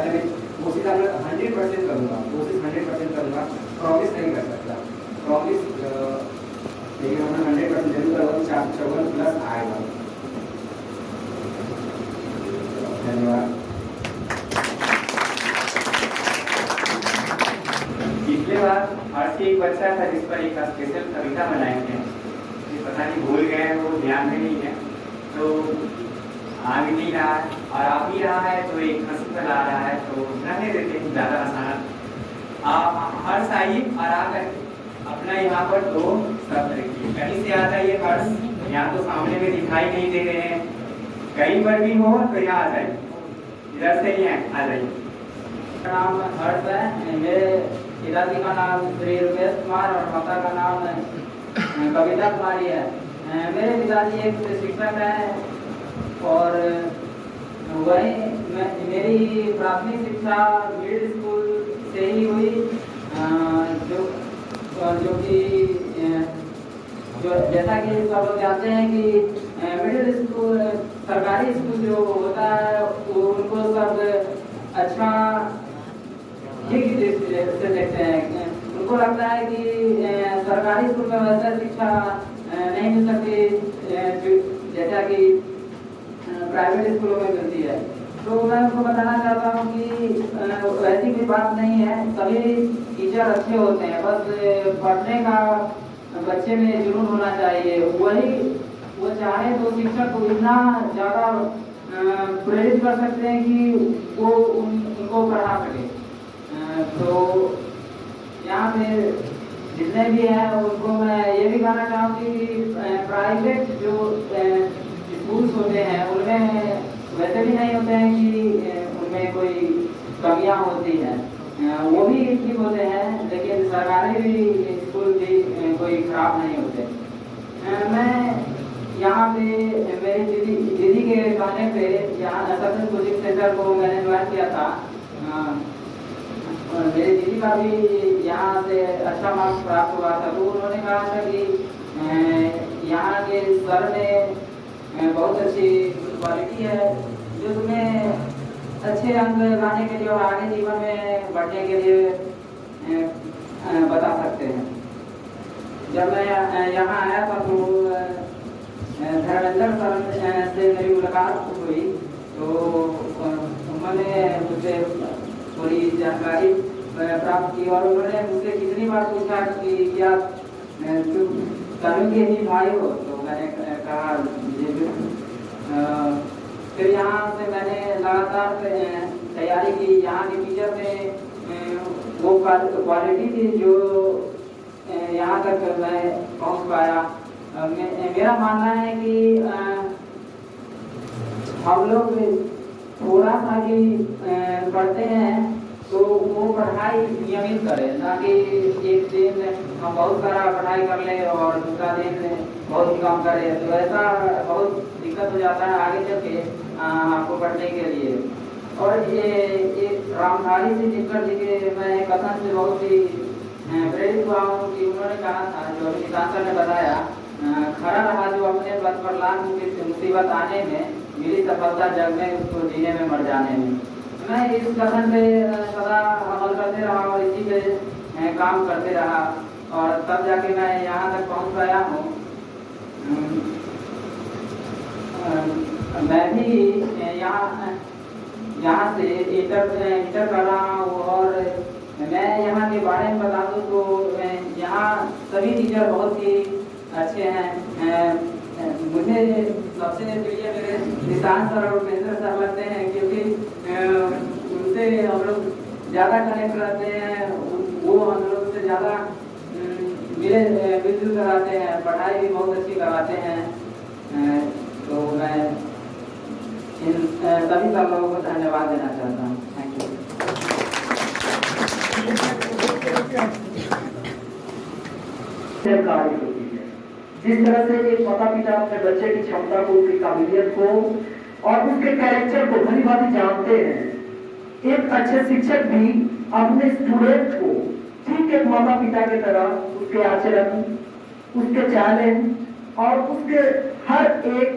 Speaker 5: लेकिन कोशिश 100% करूँगा, कोशिश 100% करूँगा, प्रॉमिस नहीं कर सकता, प्रॉमिस लेकिन मैं 100% जरूर करूँगा। 454 प्लस आएगा। धन्यवाद।
Speaker 1: पिछले बार हर्ष के एक बच्चा था जिस पर एक स्पेशल कविता बनाए थे, पता नहीं भूल गए, वो ध्यान में नहीं है, तो आ भी नहीं रहा है और आ भी रहा है तो एक हंसी पर आ रहा है, तो रहने देते हैं, ज़्यादा आसान। हर्ष आइए और आकर अपना यहाँ पर 2 शब्द रखिए। कहीं से आ जाइए हर्ष, यहाँ तो सामने में दिखाई नहीं दे रहे हैं, कहीं पर भी हो तो यहाँ आ जाइए, इधर से ही आ जाइए।
Speaker 9: मेरा नाम हर्ष है, मेरे पिताजी का नाम श्री रुपेश कुमार और माता का नाम कविता कुमारी है। मेरे पिताजी एक शिक्षक हैं और वही मेरी प्राथमिक शिक्षा मिडिल स्कूल से ही हुई जो कि जो जैसा कि सब लोग जानते हैं कि मिडिल स्कूल सरकारी स्कूल जो होता है वो उनको सब अच्छा ये की दृष्टि से देखते हैं। उनको लगता है कि सरकारी स्कूल में वैसा शिक्षा नहीं मिल सकती जैसा कि प्राइवेट स्कूलों में मिलती है। तो मैं उनको बताना चाहता हूँ कि वैसी कोई बात नहीं है, सभी टीचर अच्छे होते हैं, बस पढ़ने का बच्चे में जुनून होना चाहिए। वही वो चाहे तो शिक्षक को इतना ज़्यादा प्रेरित कर सकते हैं कि वो उनको पढ़ा सके। तो यहाँ पे जितने भी हैं उनको मैं ये भी कहना चाहूँगी कि प्राइवेट जो स्कूल्स होते हैं उनमें वैसे भी नहीं होते हैं कि उनमें कोई कमियाँ होती हैं, वो भी ठीक होते हैं, लेकिन सरकारी भी स्कूल भी कोई खराब नहीं होते। मैं यहाँ पे मेरी दीदी के कहने पे यहाँ एसएसएन कोचिंग सेंटर को मैंने ज्वाइन किया था। मेरी दीदी का भी यहाँ से अच्छा मार्क्स प्राप्त हुआ था, तो उन्होंने कहा था कि यहाँ के सर में बहुत अच्छी क्वालिटी है जो तुम्हें अच्छे अंक लाने के लिए और आगे जीवन में बढ़ने के लिए बता सकते हैं। जब मैं यहाँ आया था तो धर्मेंद्र सर से मेरी मुलाकात हुई, तो उन्होंने मुझसे थोड़ी जानकारी प्राप्त की और उन्होंने मुझसे कितनी बार पूछा कि क्या तुम तनु के ही भाई हो, तो मैंने कहा जी। फिर यहाँ से मैंने लगातार तैयारी की। यहाँ के टीचर ने वो क्वालिटी थी जो यहाँ तक मैं पहुँच पाया। मेरा मानना है कि हम लोग थोड़ा सा भी पढ़ते हैं तो वो पढ़ाई नियमित करें, ना कि एक दिन हम बहुत सारा पढ़ाई कर ले और दूसरा दिन बहुत ही कम करें, तो ऐसा बहुत दिक्कत हो जाता है आगे चल के आपको पढ़ने के लिए। और ये रामधारी सिंह दिनकर जी के मैं कथन से बहुत ही प्रेरित हुआ हूँ कि उन्होंने कहा था, जो अभी किसान सर ने बताया, खड़ा रहा जो अपने पद पर लाख मुसीबत आने में, मिली सफलता जग में उसको जीने में मर जाने में। मैं इस कथन पे सदा अमल करते रहा और इसी पे काम करते रहा और तब जाके मैं यहाँ तक पहुँच पाया हूँ। मैं भी यहाँ से इंटर कर रहा हूँ और मैं यहाँ के बारे में बता दूँ तो यहाँ सभी टीचर बहुत ही अच्छे हैं। मुझे सबसे प्रिय मेरे निशांत सर और उपेंद्र सर लगते हैं, क्योंकि उनसे हम लोग ज़्यादा कनेक्ट रहते हैं, वो हम लोग से ज़्यादा मिलजुल कराते हैं, पढ़ाई भी बहुत अच्छी कराते हैं। तो मैं इन सभी सब लोगों को धन्यवाद देना चाहता हूँ। Thank you.
Speaker 4: जिस तरह से एक माता पिता अपने बच्चे की क्षमता को, उसकी काबिलियत को और उसके कैरेक्टर को भली भांति जानते हैं, एक अच्छे शिक्षक भी अपने स्टूडेंट को ठीक एक माता पिता की तरह उसके आचरण, उसके चैलेंज और उसके हर एक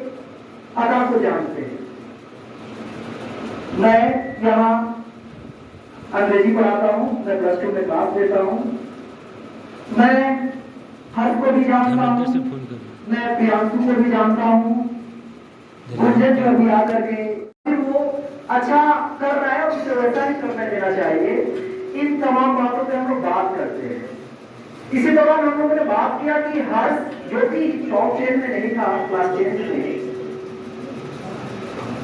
Speaker 4: अदा को जानते हैं। मैं यहाँ अंग्रेजी पढ़ाता हूँ, मैं +2 में क्लास देता हूँ। मैं हर को भी जानता हूँ, मैं प्रियांशु को भी जानता हूँ, गुंजन जो अभी आकर के वो अच्छा कर रहा है उसे वैसा ही करने देना चाहिए। इन तमाम बातों पे हम लोग बात करते हैं। इसी दौरान हम लोगों ने बात किया कि हर्ष जो कि टॉप 10 में नहीं था क्लास 10 में,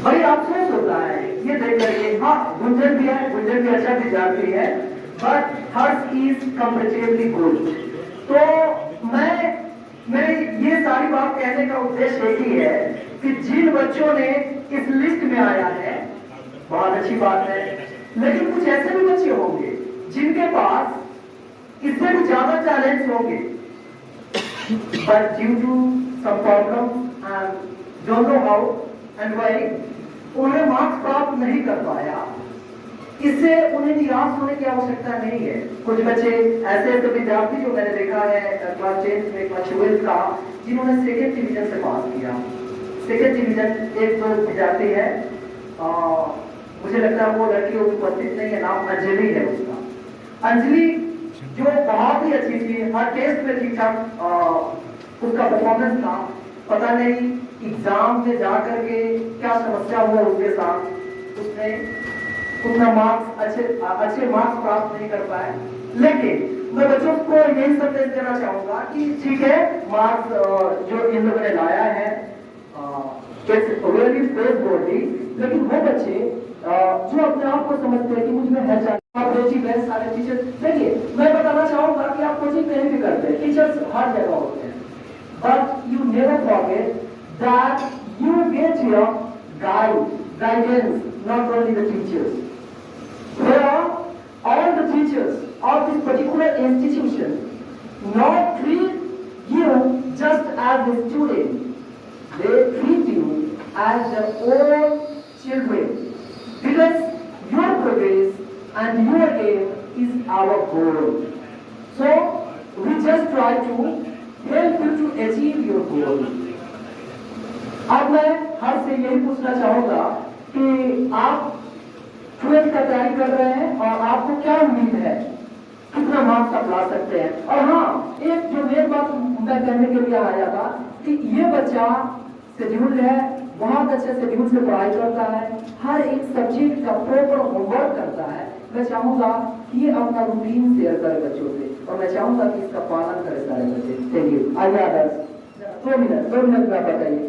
Speaker 4: बड़ी अफसोस होता है ये देख करके। हाँ, गुंजन भी है, गुंजन भी अच्छा विद्यार्थी है, but Harsh is comparatively good. तो मैं ये सारी बात कहने का उद्देश्य एक ही है कि जिन बच्चों ने इस लिस्ट में आया है बहुत अच्छी बात है, लेकिन कुछ ऐसे भी बच्चे होंगे जिनके पास इससे भी ज्यादा टैलेंट्स होंगे, but due to some problem and don't know how and why उन्हें मार्क्स प्राप्त नहीं कर पाया।
Speaker 3: इससे उन्हें निराश होने की आवश्यकता नहीं है। कुछ बच्चे ऐसे ऐसे विद्यार्थी जो मैंने देखा है क्लास 10 में, क्लास 12 का, जिन्होंने सेकेंड डिवीजन से पास किया। सेकेंड डिवीजन एक दो विद्यार्थी है, मुझे लगता है वो लड़की उपस्थित नहीं है, नाम अंजलि है उसका। अंजलि जो बहुत ही अच्छी थी, हर टेस्ट में ठीक ठाक उसका परफॉर्मेंस था। पता नहीं एग्जाम में जाकर के क्या समस्या हुआ उसके साथ, उसने उतना मार्क्स अच्छे मार्क्स प्राप्त नहीं कर पाए। लेकिन मैं बच्चों को यही संदेश देना चाहूंगा कि ठीक है, मार्क्स जो इन लोगों ने लाया है रियली फेस बोर्डली, लेकिन वो बच्चे जो अपने आप को समझते हैं कि मुझ में है कोचिंग है, सारे टीचर, देखिए मैं बताना चाहूंगा कि आप कोचिंग नहीं भी करते, टीचर्स हर जगह होते हैं, but you never forget that you get your guidance, not only the teachers. Where all the teachers of this particular institution not treat you just as a student, they treat you as their own children, because your progress and your aim is our goal. So we just try to help you to achieve your goal. अब मैं हर से यही पूछना चाहूंगा कि आप 12th का तैयारी कर रहे हैं और आपको क्या उम्मीद है, कितना मार्क्स आप ला सकते हैं। और हाँ, एक जो मेन बात मैं कहने के लिए आया था कि ये बच्चा शेड्यूल है, बहुत अच्छे शेड्यूल से पढ़ाई करता है, हर एक सब्जेक्ट का प्रॉपर होमवर्क करता है। मैं चाहूंगा कि ये अपना रूटीन शेयर करे बच्चों से, और मैं चाहूंगा कि इसका पालन करे सारे बच्चे। Thank you. आइए आदर्श 2 मिनट में बताइए।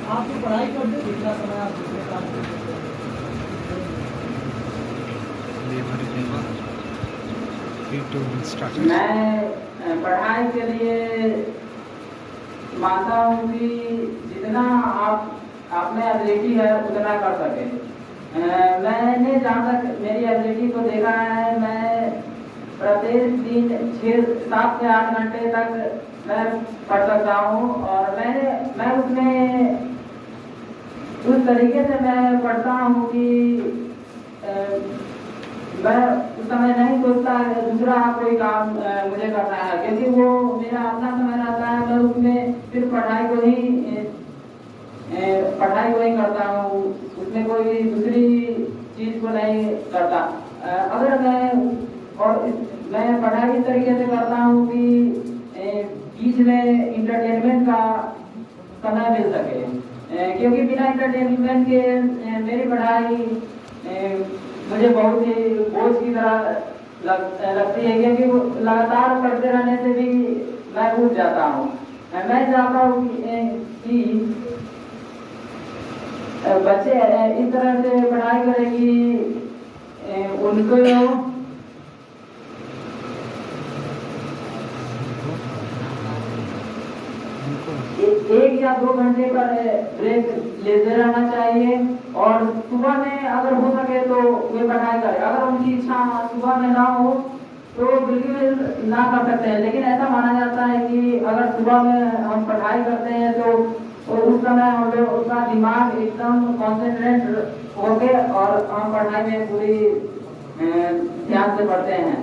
Speaker 2: आप तो पढ़ाई करते हो, जितना समय आप दूसरे काम करते हो।
Speaker 9: मैं पढ़ाई के लिए मानता हूँ कि जितना आप में एबिलिटी है उतना कर सके। मैंने जहाँ तक मेरी एबिलिटी को देखा है, मैं प्रत्येक दिन 7 से 8 घंटे तक मैं पढ़ सकता हूँ, और मैं उसमें उस तरीके से मैं पढ़ता हूँ कि मैं उस समय नहीं सोचता दूसरा कोई काम मुझे करना है, क्योंकि वो मेरा अपना समय रहता है। मैं उसमें सिर्फ पढ़ाई को ही करता हूँ, उसमें कोई दूसरी चीज को नहीं करता। अगर मैं पढ़ाई इस तरीके से करता हूँ कि बीच में इंटरटेनमेंट का समय मिल सके, क्योंकि बिना इंटरटेनमेंट के मेरी पढ़ाई मुझे बहुत ही बोझ की तरह लगती है, क्योंकि लगातार पढ़ते रहने से भी मैं भूल जाता हूँ। मैं चाहता हूँ कि बच्चे इस तरह से पढ़ाई करें कि उनको एक या 2 घंटे का ब्रेक लेते रहना चाहिए, और सुबह में अगर हो सके तो वे पढ़ाई करें। अगर उनकी इच्छा सुबह में ना हो तो बिल्कुल ना कर सकते हैं, लेकिन ऐसा माना जाता है कि अगर सुबह में हम पढ़ाई करते हैं तो उस समय हम लोग उसका दिमाग एकदम कॉन्सेंट्रेट हो गए और हम पढ़ाई में पूरी ध्यान से पढ़ते हैं।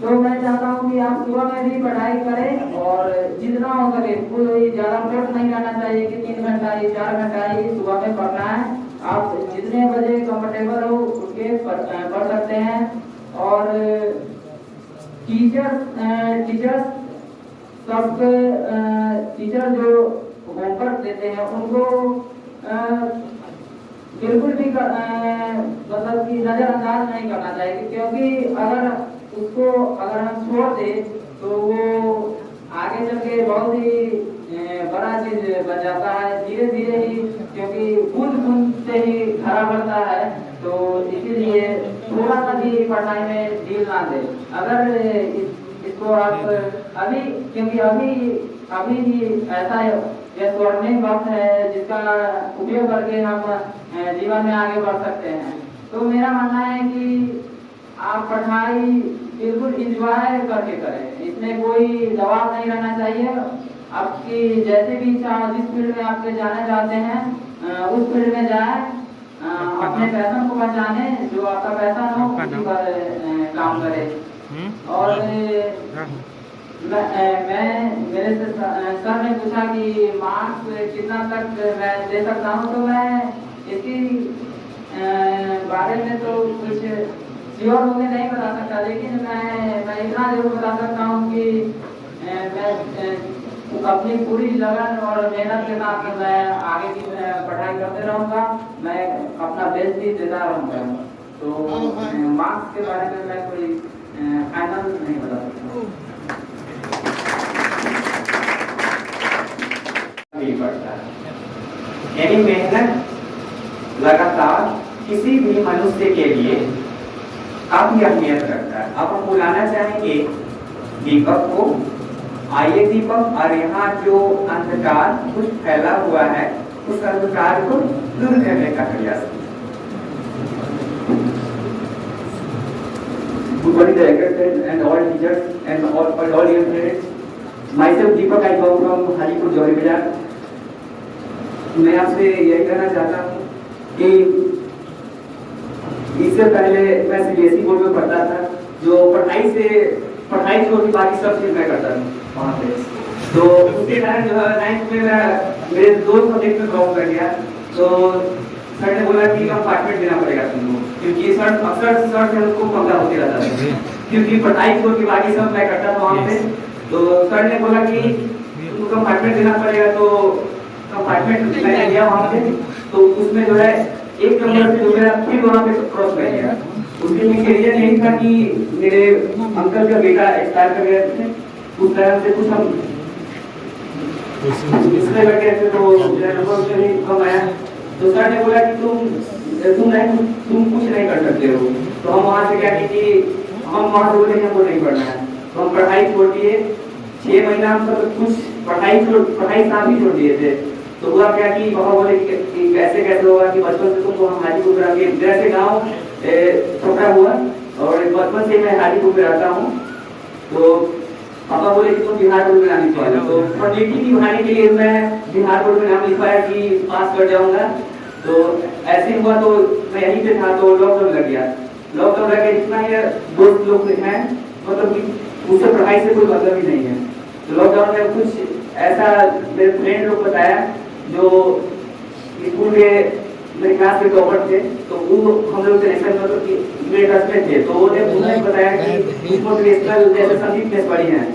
Speaker 9: तो मैं चाहता हूँ कि आप सुबह में भी पढ़ाई करें, और जितना हो सके कोई ज़्यादा फोर्स नहीं करना चाहिए कि 3 घंटा ही 4 घंटा ही सुबह में पढ़ना है। आप जितने बजे कंफर्टेबल हो उठ के पढ़ सकते हैं। और टीचर जो होमवर्क देते हैं उनको बिल्कुल भी मतलब कि नज़रअंदाज नहीं करना चाहिए, क्योंकि अगर हम छोड़ दें तो वो आगे चल के बहुत ही बड़ा चीज बन जाता है। धीरे धीरे ही, क्योंकि बूंद से ही घड़ा भरता है, तो इसीलिए थोड़ा सा भी पढ़ाई में ढील ना दे। अगर इसको आप अभी, क्योंकि अभी भी ऐसा यह स्वर्णिम वक्त है जिसका उपयोग करके हम जीवन में आगे बढ़ सकते हैं। तो मेरा मानना है कि आप पढ़ाई बिल्कुल इंजॉय करके करें, इसमें कोई दबाव नहीं रहना चाहिए। आपकी जैसे भी इच्छा, जिस फील्ड में आपके जाना चाहते हैं उस फील्ड में जाएं, अपने पैशन को पहचाने, जो आपका पैशन हो उसी पर काम करें। और मैं मेरे से सर ने पूछा कि मार्क्स कितना तक मैं दे सकता हूँ, तो मैं इसकी बारे में तो कुछ श्योर होकर नहीं बता सकता, लेकिन मैं इतना जरूर बता सकता हूँ कि मैं अपनी पूरी लगन और मेहनत के साथ मैं आगे की पढ़ाई करते रहूँगा, मैं अपना बेस्ट भी देता रहूँगा। तो मार्क्स के बारे में मैं कोई फाइनल नहीं बता सकता।
Speaker 1: पड़ता है, यानी मेहनत लगातार किसी भी मनुष्य के लिए काफी अहमियत रखता है। अब हम बुलाना चाहेंगे दीपक को। आइए दीपक, और यहाँ जो अंधकार कुछ फैला हुआ है उस अंधकार को दूर करने का प्रयास कीजिए।
Speaker 10: Good morning, directors and all teachers and all your parents. Myself Deepak, I come from Hajipur Jowhari Bazaar. मैं आपसे यही कहना चाहता हूँ कि इससे पहले मैं CBSE बोर्ड में पढ़ता था, जो पढ़ाई छोड़ के बाकी सब चीज मैं करता था वहाँ पे। तो उसके कारण जो है 9th में मेरे 2 सब्जेक्ट में ड्रॉप कर गया। तो सर ने बोला कि कंपार्टमेंट देना पड़ेगा तुमको, क्योंकि सर अक्सर से उनको पंगा होते रहता था, क्योंकि पढ़ाई छोड़ के बाकी सब मैं करता था वहाँ पे। तो सर ने बोला कि तुमको कंपार्टमेंट देना पड़ेगा, तो कंपार्टमेंट मैंने दिया वहाँ पे। तो उसमें जो है 1 नंबर से जो मेरा फिर वहाँ पे क्रॉस कर गया। उसके पीछे रीजन यही था कि मेरे अंकल का बेटा एक्सपायर कर गया थे, उस तरह से कुछ हम इसमें लग गए थे, तो मेरा नंबर उससे नहीं कम आया। तो सर ने बोला कि तुम कुछ नहीं कर सकते हो। तो हम वहाँ से क्या की कि हम वहाँ से बोले हमको नहीं पढ़ना है, तो हम पढ़ाई छोड़ दिए। 6 महीना हम सब कुछ पढ़ाई साथ ही छोड़ दिए थे। तो हुआ क्या कि पापा बोले कि कैसे होगा कि बचपन से तुमको हम हाजीपुर में रखेंगे। मेरा से गाँव छोटा हुआ और बचपन से मैं हाजीपुर में रहता हूँ। तो पापा बोले कि तुम बिहार बोर्ड में नाम लिखवाओ। तो फॉर्मेलिटी निभाने के लिए मैं बिहार बोर्ड में नाम लिखवाया कि पास कर जाऊंगा। तो ऐसे हुआ, तो मैं यहीं पे था, तो लॉकडाउन लग गया। लॉकडाउन लग गया, जितना ये दोस्त लोग हैं मतलब कि उससे पढ़ाई से कोई मतलब ही नहीं है। तो लॉकडाउन में कुछ ऐसा मेरे फ्रेंड लोग बताया जो स्कूल के मेरे क्लास के टॉपर थे, तो वो हम लोग कनेक्शन मतलब कि मेरे टच में थे। तो उन्होंने बताया कि मोटिवेशनल जैसे संदीप केसवाड़ी हैं,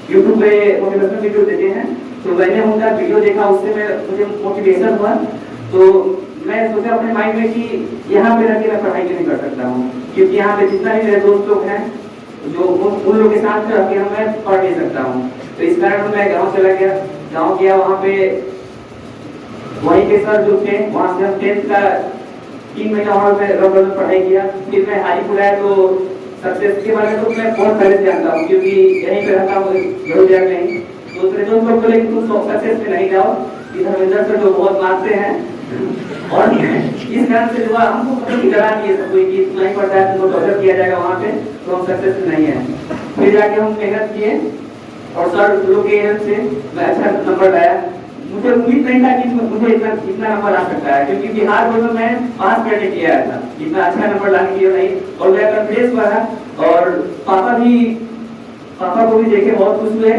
Speaker 10: यूट्यूब पे मोटिवेशनल वीडियो देते हैं। तो मैंने उनका वीडियो देखा, उससे मुझे मोटिवेशन हुआ। तो मैं सोचा अपने माइंड में कि यहाँ पे रह के मैं पढ़ाई नहीं कर सकता हूँ, क्योंकि यहाँ पे जितना भी मेरे दोस्त लोग हैं जो उन लोग के साथ रह के मैं पढ़ नहीं सकता हूँ। तो इस कारण मैं गाँव चला गया। गाँव गया, वहाँ पे वहीं के सर जो थे, वहाँ से हम 10th का 3 महीना वहाँ पे लॉकडाउन में पढ़ाई किया। फिर मैं हाजीपुर आया, तो सक्सेस के बारे में तो मैं बहुत पहले से जानता हूँ, क्योंकि यहीं पे रहता हूँ बेरोजगार नहीं। दूसरे दोस्त लोग बोले कि तुम सक्सेस में नहीं जाओ, इधर धर्मेंद्र सर जो बहुत मानते हैं। और इस कारण से जो हमको मतलब डरा दिए सब कोई कि नहीं पढ़ता है तुमको टॉर्चर किया जाएगा वहाँ पे, तो हम सक्सेस नहीं है। फिर जाके हम मेहनत किए और सर लोग के हेल्प से मैं अच्छा नंबर लाया। मुझे उम्मीद नहीं था कि मुझे इतना नंबर आ सकता है, क्योंकि बिहार बोर्ड में मैं पास करने के लिए आया था, इतना अच्छा नंबर लाने के लिए नहीं। और मेरा कॉन्फिडेंस बढ़ा और पापा को भी देखे बहुत खुश हुए।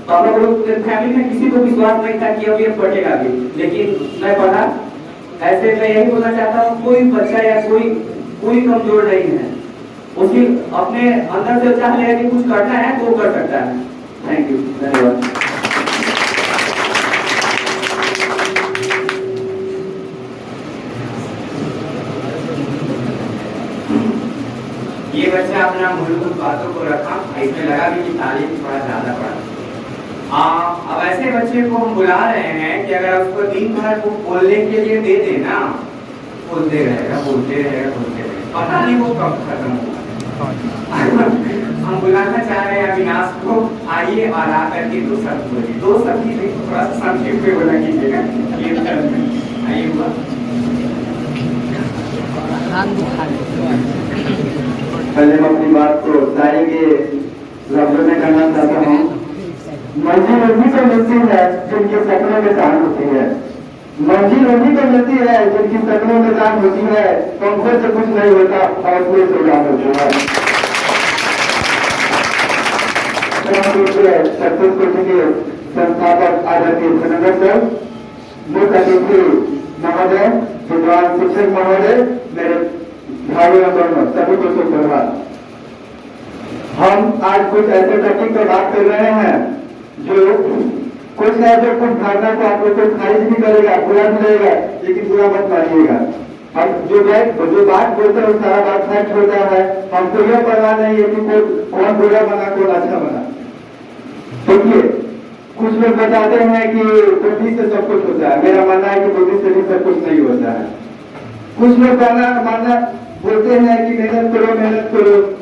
Speaker 10: पापा को फैमिली में किसी को विश्वास नहीं था कि अब ये पढ़ेगा भी, लेकिन मैं पढ़ा। ऐसे मैं यही बोलना चाहता हूँ, कोई बच्चा या कोई कमजोर नहीं है, उसकी अपने अंदर से चाह ले कि कुछ करना है तो वो कर सकता है। थैंक यू, धन्यवाद।
Speaker 1: ये बच्चा अपना मूलभूत बातों को रखा, इसमें लगा कि तालीम थोड़ा ज्यादा पड़ा। अब ऐसे बच्चे को हम बुला रहे हैं कि अगर उसको दिन भर वो बोलने के लिए दे देना, बोलते रहेगा, पता नहीं वो कब खत्म होगा। हम बुलाना चाह रहे हैं अविनाश को, आइए और आकर के दो शब्द बोलिए। दो शब्द ही नहीं, थोड़ा सा संक्षेप में बोला कीजिएगा। आइए हुआ
Speaker 3: पहले मैं अपनी बात को सारी के लफ्जों में करना चाहता हूँ। मंजिल उन्हीं को मिलती है जिनके सपनों में जान होती है। मंजिल उन्हीं को मिलती है जिनकी सपनों में जान होती है। पंखों से कुछ नहीं होता और कोई से जान होती है। सक्सेस कोचिंग के संस्थापक आदरणीय धर्मेंद्र सर, मुख्य अतिथि महोदय, विद्वान शिक्षक महोदय, मेरे भाइयों और बहनों सभी को सुप्रभात। हम आज कुछ ऐसे टॉपिक पर बात कर रहे हैं जो कुछ है जो कुछ धारणा को आप लोग को खारिज भी करेगा, बुरा भी लगेगा, लेकिन बुरा मत मानिएगा। हम जो बात बोलते हैं सारा बात फैक्ट होता है। हमको यह परवाह नहीं है कि कौन बुरा बना कौन अच्छा बना। देखिए, कुछ लोग बताते हैं कि बुद्धि से सब कुछ होता है। मेरा मानना है कि बुद्धि से भी सब कुछ नहीं होता है। कुछ लोग मानना बोलते हैं कि मेहनत करो,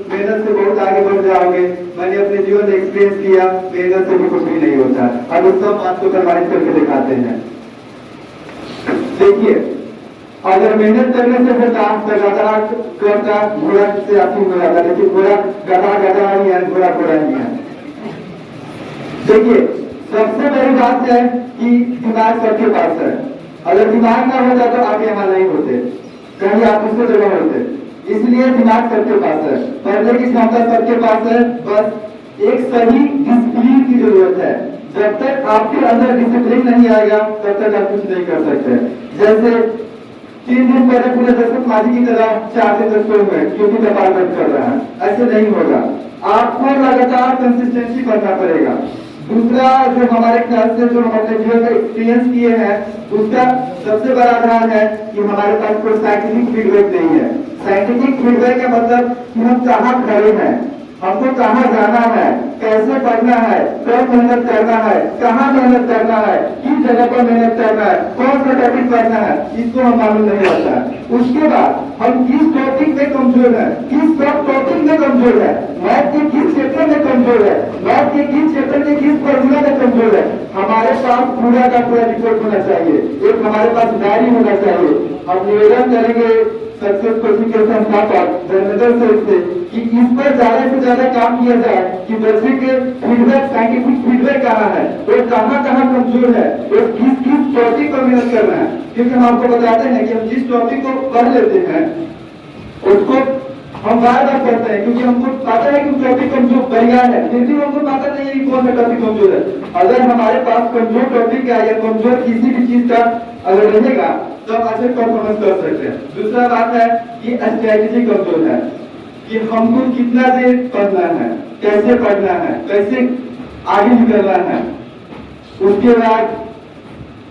Speaker 3: मेहनत से बहुत आगे बढ़ जाओगे। मैंने अपने जीवन में एक्सपीरियंस किया, मेहनत से भी कुछ भी नहीं होता। अब उस सब बात को प्रमाणित करके दिखाते हैं। देखिए, अगर मेहनत करने से होता तो लगातार करता घोड़ा से आसिम हो जाता, लेकिन घोड़ा गधा ही है, घोड़ा ही है। देखिए, सबसे बड़ी बात है कि दिमाग सबके पास है। अगर दिमाग ना होता तो आप यहाँ नहीं होते, कहीं आप दूसरे जगह होते। इसलिए दिमाग सबके पास है, पढ़ने की क्षमता सबके पास है। बस एक सही डिसिप्लिन की जरूरत है। जब तक आपके अंदर डिसिप्लिन नहीं आएगा तब तक आप कुछ नहीं कर सकते। जैसे 3 दिन पहले पूरे दशरथ माझी की तरह 4 दिन तक सोए हुए क्योंकि व्यापार बंद कर रहा है, ऐसे नहीं होगा। आपको लगातार कंसिस्टेंसी करना पड़ेगा। दूसरा, जो हमारे ख्याल से जो हम अपने जीवन में एक्सपीरियंस किए हैं, उसका सबसे बड़ा आधार है कि हमारे पास कोई साइंटिफिक फीडबैक नहीं है। साइंटिफिक फीडबैक का मतलब कि हम कहाँ खड़े हैं, हमको कहाँ जाना है, कैसे पढ़ना है, कब मेहनत करना है, कहाँ मेहनत करना है, किस जगह पर मेहनत करना है, कौन सा टॉपिक पढ़ना है, इसको हम मालूम नहीं होता है। उसके बाद हम किस टॉपिक में कमजोर है, किस सब टॉपिक में कमजोर है, मैथ के किस क्षेत्र में कमजोर है, मैथ के किस क्षेत्र में किस फॉर्मूला में कमजोर है, हमारे पास पूरा का पूरा रिपोर्ट होना चाहिए। एक हमारे पास डायरी होना चाहिए। हम निवेदन करेंगे सक्सेस कोचिंग के संस्थापक धर्मेंद्र सर से कि इस पर ज्यादा से ज्यादा काम किया जाए कि बच्चे के फीडबैक, साइंटिफिक फीडबैक कहाँ है, वो कहाँ कमजोर है, वो किस टॉपिक पर मेहनत करना है। क्योंकि हम आपको बताते हैं कि हम जिस टॉपिक को पढ़ लेते हैं उसको हम बार बार पढ़ते हैं, क्योंकि हमको पता है कि टॉपिक कमजोर बढ़िया है, फिर भी हमको पता नहीं है कि कौन सा टॉपिक कमजोर है। अगर हमारे पास कमजोर टॉपिक का या कमजोर किसी भी चीज का अगर रहेगा तो हम अच्छे परफॉर्मेंस कर सकते हैं। दूसरा बात है कि स्ट्रेटेजी कमजोर है कि हमको कितना देर पढ़ना है, कैसे पढ़ना है, कैसे आगे निकलना है। उसके बाद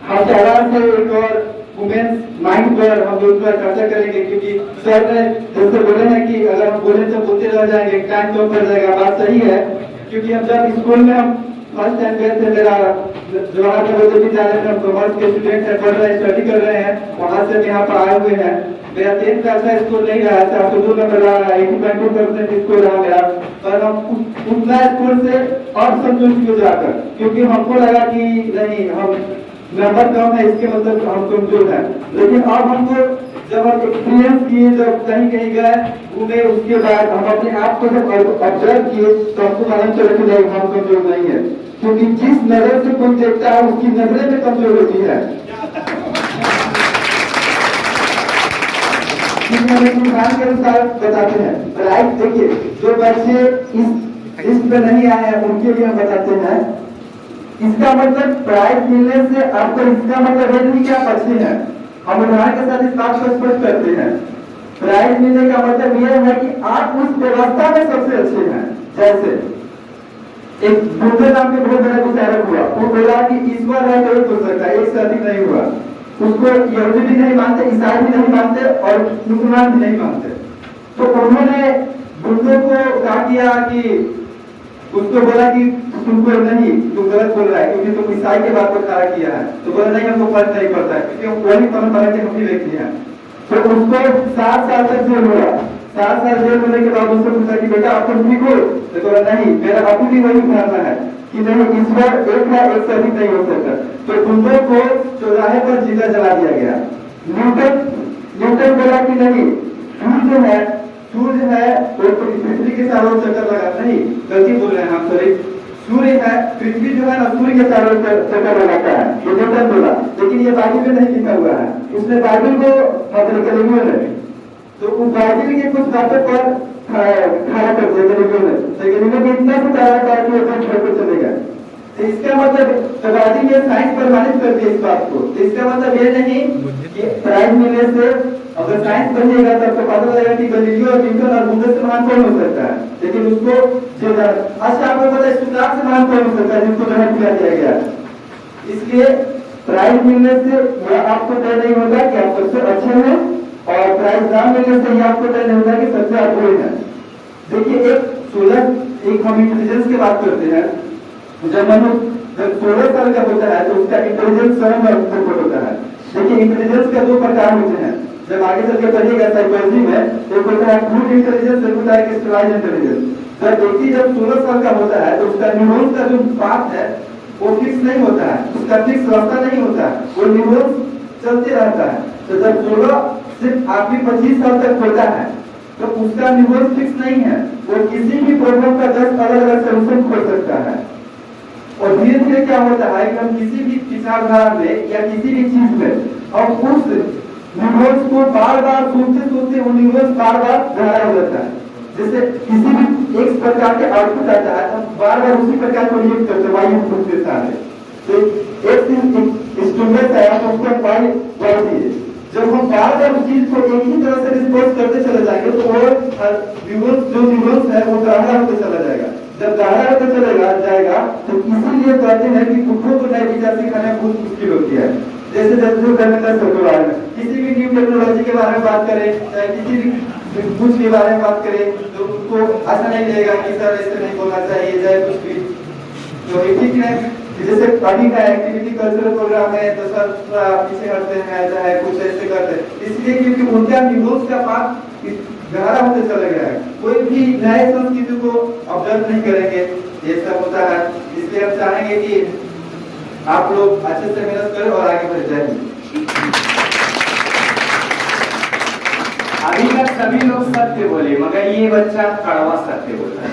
Speaker 3: हम से एक और वुमेन्स माइंड पर हम लोग चर्चा करेंगे, क्योंकि सर ने जैसे बोले हैं कि अगर हम बोले तो बोलते रह जाएंगे, टाइम कम कर जाएगा। बात सही है, क्योंकि हम जब स्कूल में हम फर्स्ट टाइम गए थे, मेरा जवाहर नवोदय विद्यालय में हम कॉमर्स के स्टूडेंट हैं, पढ़ रहे हैं, स्टडी कर रहे हैं, वहाँ से यहाँ पर आए हुए हैं। मेरा 10th का अच्छा स्कोर नहीं रहा था, 82 नंबर रहा, 80.2% स्कोर रहा मेरा। पर हम उतना स्कोर से और संतुष्ट हो जाकर, क्योंकि हमको लगा कि नहीं, हम नंबर कम है इसके मतलब हम कमजोर है। लेकिन अब हमको जब हम एक्सपीरियंस किए, जब कहीं गए घूमे, उसके बाद हम अपने आप को जब ऑब्जर्व किए तो हमको मालूम चला कि नहीं, हम कमजोर नहीं है। क्योंकि जिस नजर से कोई देखता है उसकी नजरें में कमजोर होती है। के अनुसार बताते हैं, राइट। देखिए, जो बच्चे इस लिस्ट में नहीं आए हैं उनके लिए हम बताते हैं, इसका मतलब प्राइज मिलने से आपको इसका मतलब है नहीं कि आप अच्छे हैं। हम उदाहरण के साथ इस बात को स्पष्ट करते हैं। प्राइज मिलने का मतलब यह है कि आप उस व्यवस्था में सबसे अच्छे हैं। जैसे एक बुद्ध नाम के बहुत बड़ा विचारक हुआ, वो बोला कि ईश्वर है तो एक हो सकता है, एक से अधिक नहीं हुआ। उसको यहूदी भी नहीं मानते, ईसाई भी नहीं मानते और मुसलमान भी नहीं मानते। तो उन्होंने बुद्ध को क्या किया कि उसको बोला कि तुमको नहीं, तुम गलत बोल रहा है, क्योंकि तुम ईसाई के बात पर खड़ा किया है। तो बोला नहीं, हमको फर्क नहीं पड़ता है, क्योंकि हम वही परंपरा के हम भी व्यक्ति हैं। तो उसको 7 साल तक जेल हुआ। 7 साल जेल होने के बाद उससे पूछा कि बेटा आप तो ठीक हो, तो बोला नहीं, मेरा अभी भी वही धारणा है कि नहीं, इस बार एक है, एक से अधिक नहीं हो सकता। तो गुंडों को चौराहे पर जिंदा जला दिया गया। न्यूटन बोला कि नहीं, सूर्य है वो पृथ्वी के चारों ओर चक्कर लगा, नहीं गलती बोल रहे हैं हम, सॉरी, सूर्य है, पृथ्वी जो है ना सूर्य के चारों ओर चक्कर लगाता है, ये न्यूटन बोला। लेकिन ये बाइबल में नहीं लिखा हुआ है, उसने बाइबल को तो उस बाइबल के कुछ बातों पर खड़ा कर दिया गैलीलियो ने इतना बताया था कि वो छोड़ कर चलेगा। तो इसका मतलब तबादी ने साइंस प्रमाणित कर दिया इस बात को। तो इसका मतलब ये नहीं कि प्राइज मिलने से अगर साइंस बनिएगा तब तो पता लगेगा कि गैलीलियो और न्यूटन और बुद्ध से महान कौन हो सकता है, लेकिन उसको अच्छा आपको पता है सुकरात से महान कौन हो सकता है जिसको जन्म दिया गया। इसलिए प्राइज मिलने से यह आपको तय नहीं होगा कि आप सबसे अच्छे हैं, और प्राइज ना मिलने से यह आपको तय नहीं होगा कि सबसे अधूरे हैं। देखिए एक हम इंटेलिजेंस की बात करते हैं, जब मनुष्य जब 16 साल का होता है तो उसका इंटेलिजेंस स्वयं में होता है। देखिए इंटेलिजेंस का 2 प्रकार होते हैं, जब आगे चल के पढ़िएगा साइकोलॉजी में, एक होता है गुड इंटेलिजेंस, एक होता है क्रिस्टलाइज्ड इंटेलिजेंस। जब व्यक्ति जब 16 साल का होता है तो उसका न्यूरॉन्स का जो पाथ है वो फिक्स नहीं होता है, उसका फिक्स रास्ता नहीं होता है, वो न्यूरॉन्स चलते रहता है। तो जब 16 से आखिरी 25 साल तक होता है तो उसका न्यूरॉन्स फिक्स नहीं है, वो किसी भी प्रॉब्लम का 10 अलग-अलग सॉल्यूशन खोज सकता है। और धीरे धीरे क्या होता है कि हम किसी भी विचारधारा में या किसी भी चीज में और उस न्यूरॉन्स को बार-बार सोचते वो न्यूरॉन्स बार-बार गहरा हो जाता है। जैसे किसी भी एक प्रकार के आउटपुट आता है तो बार-बार उसी प्रकार को रिएक्ट करते वायु इनपुट के साथ। तो एक स्टूडेंट है तो उसको वायु बढ़ती है, जब हम बार-बार उस चीज को एक ही तरह से रिस्पॉन्स करते चले जाएंगे तो वो न्यूरॉन्स है वो गहरा होते चला जाएगा। जब गहरा होते चलेगा जाएगा तो इसीलिए कहते हैं कि पुरुषों को नए विचार सिखाना बहुत मुश्किल होती है। जैसे जो धर्मेंद्र सर के बारे में किसी भी न्यू टेक्नोलॉजी के बारे में बात करें, चाहे किसी भी कुछ के बारे में बात करें तो उसको ऐसा नहीं लगेगा कि सर ऐसे नहीं बोलना चाहिए, चाहे कुछ भी तो ठीक है। जैसे अभी का एक्टिविटी कल्चरल प्रोग्राम है तो सर पीछे हटते हैं, चाहे कुछ ऐसे करते हैं, इसलिए क्योंकि उनका न्यूरॉन्स का पाथ गहरा होते चला गया है, कोई भी नए संस्कृति को ऑब्जर्व नहीं करेंगे, ये सब होता है। इसलिए हम चाहेंगे कि आप लोग अच्छे से मेहनत करें और आगे बढ़ जाएं।
Speaker 1: अभी तक सभी लोग सत्य बोले मगर ये बच्चा कड़वा सत्य बोला है।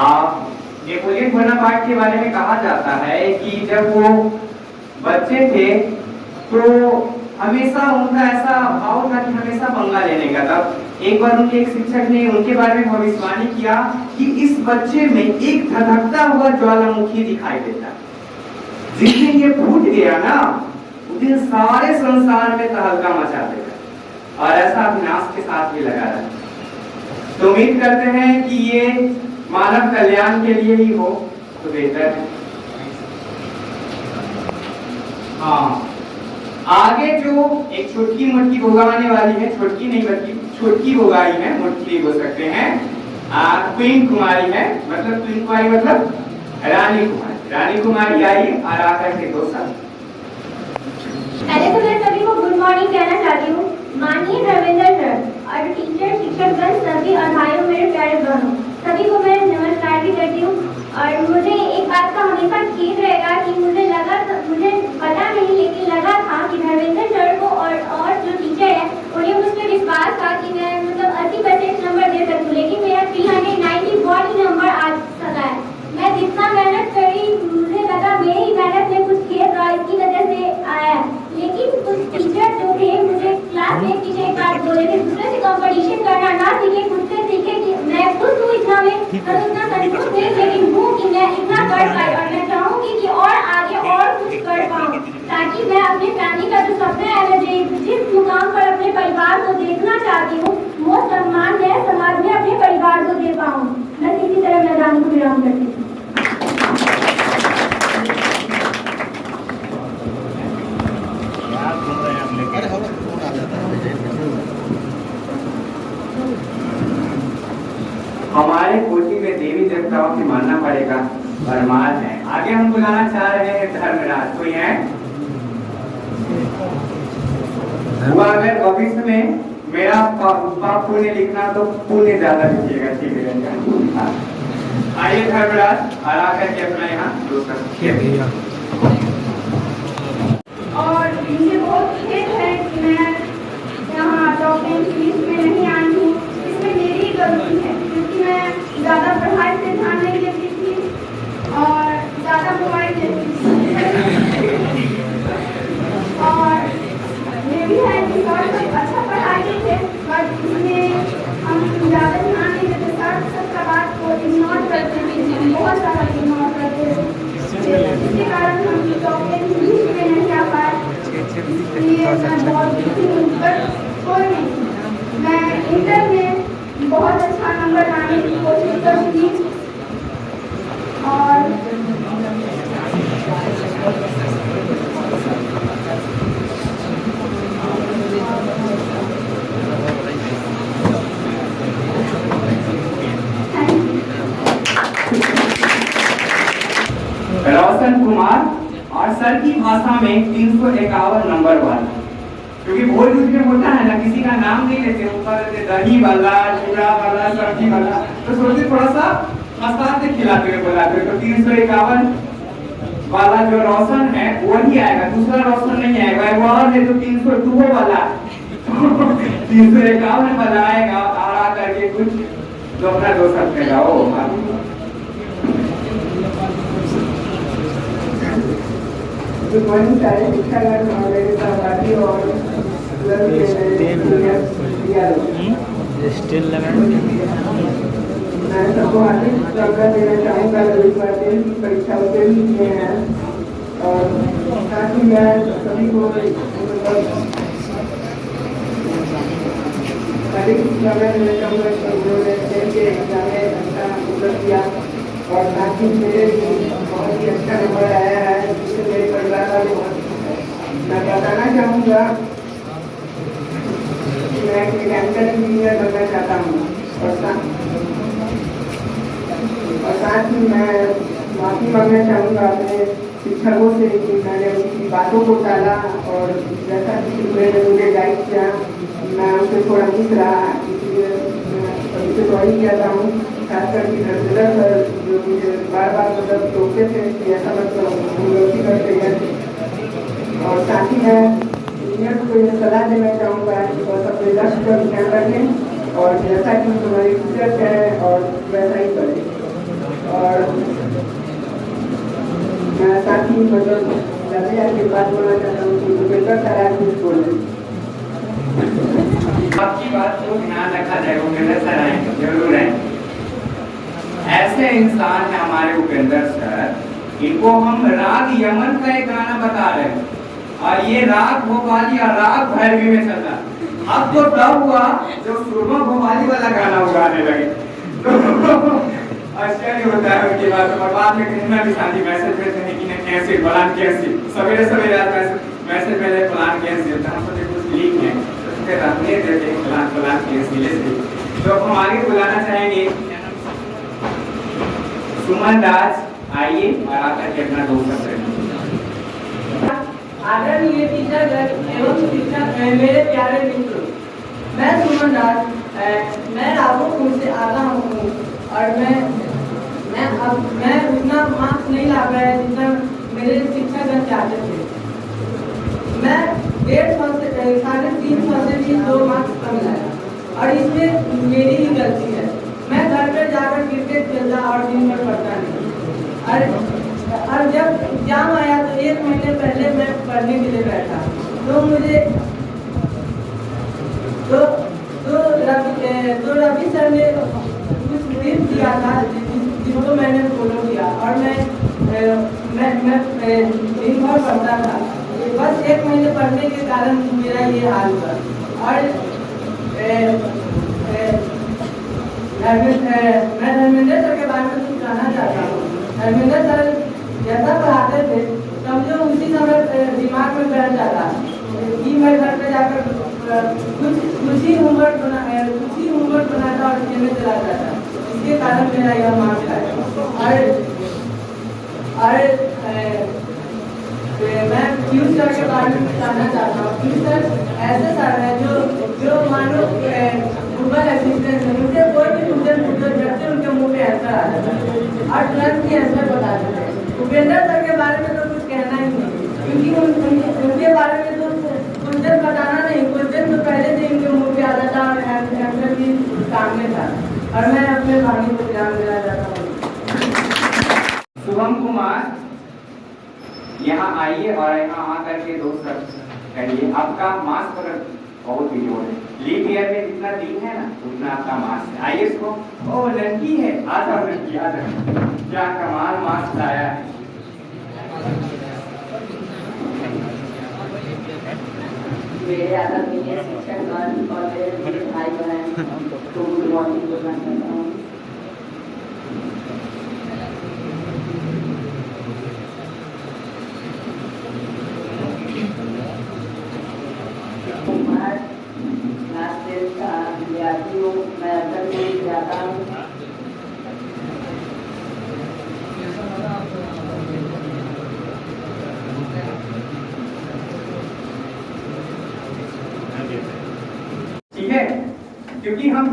Speaker 1: आप नेपोलियन बोनापार्ट के बारे में कहा जाता है कि जब वो बच्चे थे तो हमेशा उनका ऐसा भाव था कि हमेशा पंगा लेने का था। एक बार उनके एक शिक्षक ने उनके बारे में भविष्यवाणी किया कि इस बच्चे में एक धधकता हुआ ज्वालामुखी दिखाई देता। जिस दिन ये फूट गया ना उस दिन सारे संसार में तहलका मचा देगा, और ऐसा विनाश के साथ भी लगा रहा। तो उम्मीद करते हैं कि ये मानव कल्याण के लिए ही हो तो बेहतर है। हाँ, आगे जो एक छोटकी मोटकी गोगा आने वाली है, छोटकी नहीं बल्कि छोटकी गोगाई है, मोटकी बोल सकते हैं, क्वीन कुमारी है, मतलब क्वीन कुमारी मतलब रानी कुमारी। रानी कुमारी आई और आकर के 2 साल।
Speaker 7: पहले तो मैं सभी को गुड मॉर्निंग कहना चाहती हूँ। माननीय धर्मेंद्र सर और टीचर शिक्षकगण सभी और भाइयों मेरे प्यारे बहनों सभी को मैं नमस्कार भी करती हूँ। और मुझे एक बात का हमेशा खेद रहेगा कि मुझे पता नहीं लेकिन लगा था कि धर्मेंद्र सर को और जो टीचर है उन्हें मुझ पर विश्वास था कि मैं मतलब 80% नंबर दे सकूँ, लेकिन मेरा 394 नंबर आ सका है। मैं जितना मेहनत करी मुझे लगा मेरी मेहनत में कुछ खेद रहा इसकी वजह से आया, लेकिन कुछ टीचर जो थे मुझे क्लास में पीछे एक बात बोले थे, दूसरे से कंपटीशन करना ना सीखे, खुद से सीखे कि मैं खुद हूँ इतना में तो इतना कंफ्यूज नहीं, लेकिन हूँ कि मैं इतना कर पाई और मैं चाहूँगी कि और आगे और कुछ कर पाऊँ ताकि मैं अपने फैमिली का जो सपना है, मैं जिस मुकाम पर अपने परिवार को देखना चाहती हूँ वो सम्मान है समाज में अपने परिवार को दे पाऊँ। बस इसी तरह मैं राम को विराम करती हूँ।
Speaker 1: हमारे कोटि में देवी देवताओं की मानना पड़ेगा भरमार है। आगे हम बुलाना चाह रहे हैं धर्मराज, कोई है? वो अगर भविष्य में मेरा पाप पुण्य लिखना तो पुण्य ज्यादा लिखिएगा, ठीक है। हाँ। आइए धर्मराज और आकर के अपना यहाँ दूसरा
Speaker 7: और मुझे बहुत खेद है कि मैं यहाँ टॉप 10 लिस्ट में नहीं आई हूँ। इसमें मेरी ही गलती है, क्योंकि मैं ज़्यादा पढ़ाई पे ध्यान नहीं देती थी और ज़्यादा मोबाइल देखती थी। और ये भी है कि सर सब अच्छा पढ़ाते थे, बट इसमें हम ज़्यादा ध्यान नहीं देते। सर सबका बात को इग्नोर करते थे, बहुत ज़्यादा इग्नोर करते थे, जिसके कारण हम टॉप 10 लिस्ट में नहीं आ पाए। इसलिए मैं बहुत दुखी हूँ, बट कोई नहीं, मैं इंटर में बहुत अच्छा नंबर लाने की कोशिश करूँगी। और
Speaker 1: रोशन कुमार और सर की भाषा में 351 नंबर वाला, क्योंकि भोज में होता है ना, किसी का नाम नहीं लेते, ऊपर दही वाला, चूड़ा वाला, सब्जी वाला, तो सोचते थोड़ा सा मसाला से खिलाते हुए बुलाते हुए। तो 351 वाला जो रोशन है वही आएगा, दूसरा रोशन नहीं आएगा। वो और है तो 302 वाला 351 वाला आएगा और आ करके कुछ तो अपना दोस्त करेगा।
Speaker 4: गुड मॉर्निंग सारे शिक्षागण और मेरे सहपाठी और मैं सबको हार्दिक स्वागत देना चाहूँगा। रवि पाटिल की परीक्षा उत्तीर्ण किए हैं और साथ ही मैं सभी को हार्दिक स्वागत देना चाहूँगा उन्होंने के एग्जाम में अच्छा उत्तर दिया और साथ ही मेरे बहुत ही अच्छा नंबर आया है, जिससे मेरे परिवार वाले मैं बताना चाहूँगा कि मैं मैकेनिकल इंजीनियर बनना चाहता हूँ। और साथ ही मैं माफ़ी मांगना चाहूँगा अपने शिक्षकों से कि मैंने उनकी बातों को टाला और जैसा कि उन्होंने मुझे गाइड किया मैं उसे थोड़ा मिस रहा, इसलिए मैं उसे सॉरी कहता हूँ। खासकर कि धर्मेंद्र सर जो मुझे बार बार मतलब टोकते थे कि ऐसा मतलब हम गलती करते हैं। और साथ ही मैं इंजीनियर को ये सलाह देना चाहूँगा कि बस अपने लक्ष्य पर ध्यान रखें और जैसा कि तुम्हारी टीचर कहें और वैसा ही करें। और मैं साथ ही मतलब लड़िया की बात बोलना चाहता हूँ कि भूपेंद्र सर आज कुछ बोले।
Speaker 1: आपकी बात को ध्यान रखा जाए, भूपेंद्र सर आएंगे, जरूर आएंगे। ऐसे इंसान है हमारे उपेंद्र सर, इनको हम राग यमन का एक गाना बता रहे हैं और ये राग भोपाली और राग भैरवी में चल रहा। अब तो तब हुआ जो सुरमा भोपाली वाला गाना उगाने लगे। आश्चर्य होता है उनकी बात पर। बाद में कहना भी शादी मैसेज भेजते हैं कि कैंसिल प्लान कैंसिल, सवेरे सवेरे आता है मैसेज भेजे प्लान कैंसिल, तो हम सोचे कुछ लीक है तो रखने देते हैं प्लान कैंसिल। तो हम आगे बुलाना चाहेंगे सुमन राज, आइए और आकर के अपना दोस्त
Speaker 11: आदरणीय टीचर एवं शिक्षक मेरे प्यारे मित्र, मैं सुमन राज, मैं राघोपुर से आता हूँ और मैं उतना मार्क्स नहीं ला पाया जितना मेरे शिक्षक चाहते थे। मैं 150 से 350 से भी 2 मार्क्स कम लाया और इसमें मेरी ही गलती है। मैं घर पे जाकर क्रिकेट खेलता और दिन भर पढ़ता नहीं और जब एग्जाम आया तो 1 महीने पहले मैं पढ़ने के लिए बैठा तो मुझे तो रवि सर ने कुछ टिप्स दिया था जिसको मैंने फॉलो किया और मैं दिन भर पढ़ता था। बस 1 महीने पढ़ने के कारण मेरा ये हाल हुआ। और मैं धर्मेंद्र सर के बारे में कुछ कहना चाहता हूँ। धर्मेंद्र सर जैसा पढ़ाते थे समझो उसी समय दिमाग में बैठ जाता कि मैं घर पे जाकर कुछ ही होमवर्क बनाता और खेलने चला जाता। इसके कारण मेरा यह मार्क्स आया। और मैं पीयूष सर के बारे में बताना चाहता हूँ। पीयूष सर ऐसे सर हैं जो मानो गूगल असिस्टेंट है, उनसे कोई भी क्वेश्चन पूछो जब से उनके मुंह पे आंसर आ जाता है और तुरंत ही आंसर बता देते हैं। उपेंद्र सर के बारे में तो कुछ कहना ही नहीं, क्योंकि उनके बारे में तो क्वेश्चन बताना नहीं, क्वेश्चन तो पहले से इनके मुंह पे आ जाता और आंसर भी सामने था। और मैं अपने भाई को ध्यान देना चाहता हूँ।
Speaker 1: शुभम कुमार, यहाँ आइए और यहाँ आकर के दो सर करिए। आपका मास्क पर बहुत ही जोर है, लीप ईयर में जितना दिन है ना उतना आपका मास्क है। आइए इसको, ओ लड़की है, आ जाओ लड़की आ जाओ, क्या कमाल मास्क लाया है।
Speaker 11: मेरे आदरणीय शिक्षकगण और मेरे भाई बहन को गुड मॉर्निंग बोलना चाहता हूँ। कुमार क्लास 10 का विद्यार्थी हूँ, मैं अंदर में जाता हूँ।
Speaker 1: ठीक है, क्योंकि हम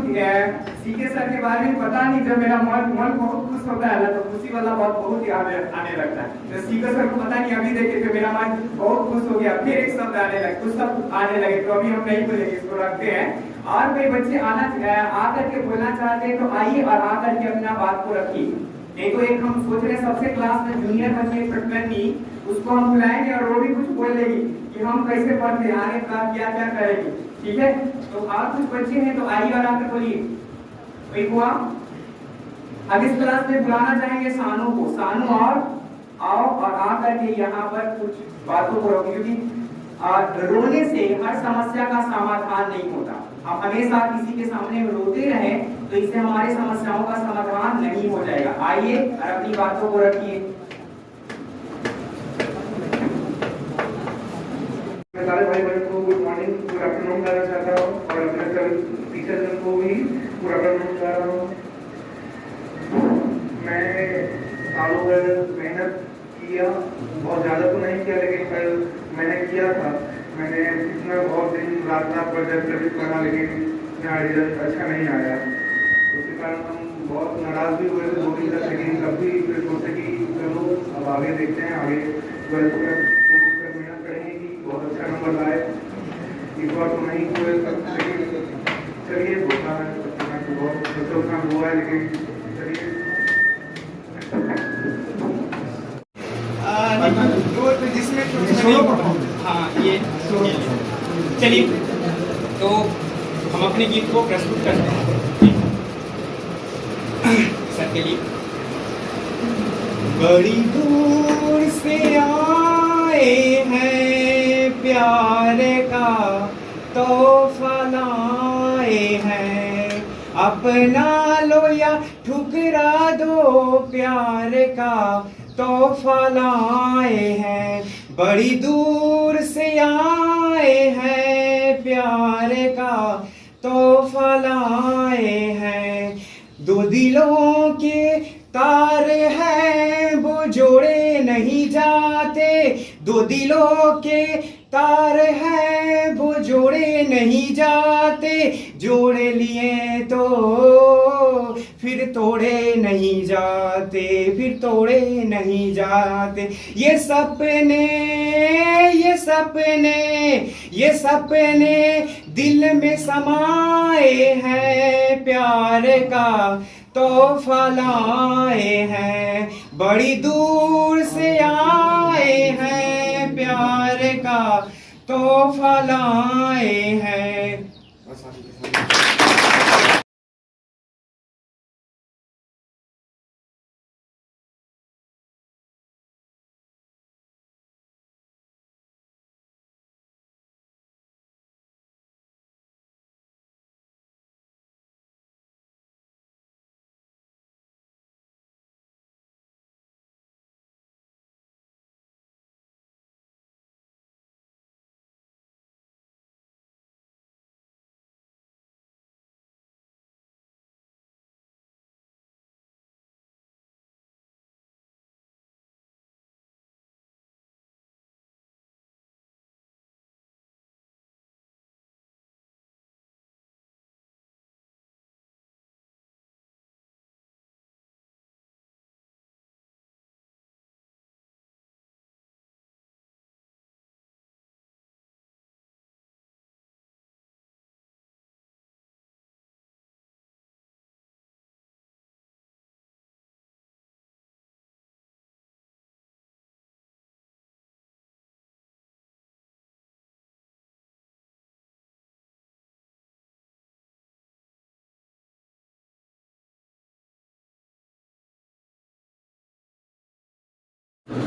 Speaker 1: सीके सर के बारे में पता नहीं, जब मेरा मन बहुत खुश होता है ना तो खुशी वाला बात बहुत ही आने लगता है। तो सीके सर को पता नहीं, अभी देखे तो मेरा मन बहुत खुश हो गया, फिर एक शब्द आने लगे, कुछ शब्द आने लगे, तो अभी हम नहीं बोलेंगे, इसको रखते हैं। और कोई बच्चे आकर के बोलना चाहते हैं तो आइए और आकर के अपना बात को रखिए। नहीं तो एक हम सोच रहे हैं सबसे क्लास में जूनियर बच्चे प्रकरणी, उसको हम बुलाएंगे और वो भी कुछ बोल लेगी कि हम कैसे पढ़ते हैं, आगे का क्या क्या करेंगे। ठीक है, तो और कुछ बच्चे हैं तो आइए और आकर बोलिए। कोई हुआ? अब इस क्लास में बुलाना चाहेंगे सानू को, सानू और आओ और आकर के यहाँ पर कुछ बातों को रखो, क्योंकि रोने से हर समस्या का समाधान नहीं होता। हम हमेशा किसी के सामने रोते रहे तो इससे हमारी समस्याओं का समाधान नहीं हो जाएगा। आइए और अपनी बातों को रखिए।
Speaker 3: मैं सारे भाई बहन को गुड मॉर्निंग गुड आफ्टरनून कहना चाहता हूँ और अपने टीचर को भी गुड आफ्टरनून कह रहा हूँ। मैं सालों भर मेहनत किया, बहुत ज़्यादा तो नहीं किया लेकिन मैंने किया था। मैंने इतना बहुत दिन रात प्रोजेक्ट भी पढ़ा लेकिन मेरा रिजल्ट अच्छा नहीं आया, उसके कारण हम बहुत नाराज भी हुए थे 2 दिन तक। लेकिन तब भी फिर सोचे कि चलो अब आगे देखते हैं, आगे 12th में कोशिश कर मेहनत करेंगे कि बहुत अच्छा नंबर लाए। इस बार तो नहीं हुए लेकिन चलिए होता है, तो बहुत सोचना हुआ है लेकिन चलिए।
Speaker 1: जिसमें हाँ ये चलिए, तो हम अपने गीत को प्रस्तुत करते हैं सर के लिए। बड़ी दूर से आए हैं प्यार का तोहफा लाए हैं, अपना लो या ठुकरा दो प्यार का तोहफा लाए हैं। बड़ी दूर से आए हैं प्यार का तोहफा लाए हैं, 2 दिलों के तार हैं वो जोड़े नहीं जाते, 2 दिलों के तार हैं वो जोड़े नहीं जाते, जोड़ लिए तो फिर तोड़े नहीं जाते, फिर तोड़े नहीं जाते। ये सपने ये सपने ये सपने दिल में समाए हैं, प्यार का तोहफा लाए हैं। बड़ी दूर से आए हैं प्यार का तोहफा लाए हैं।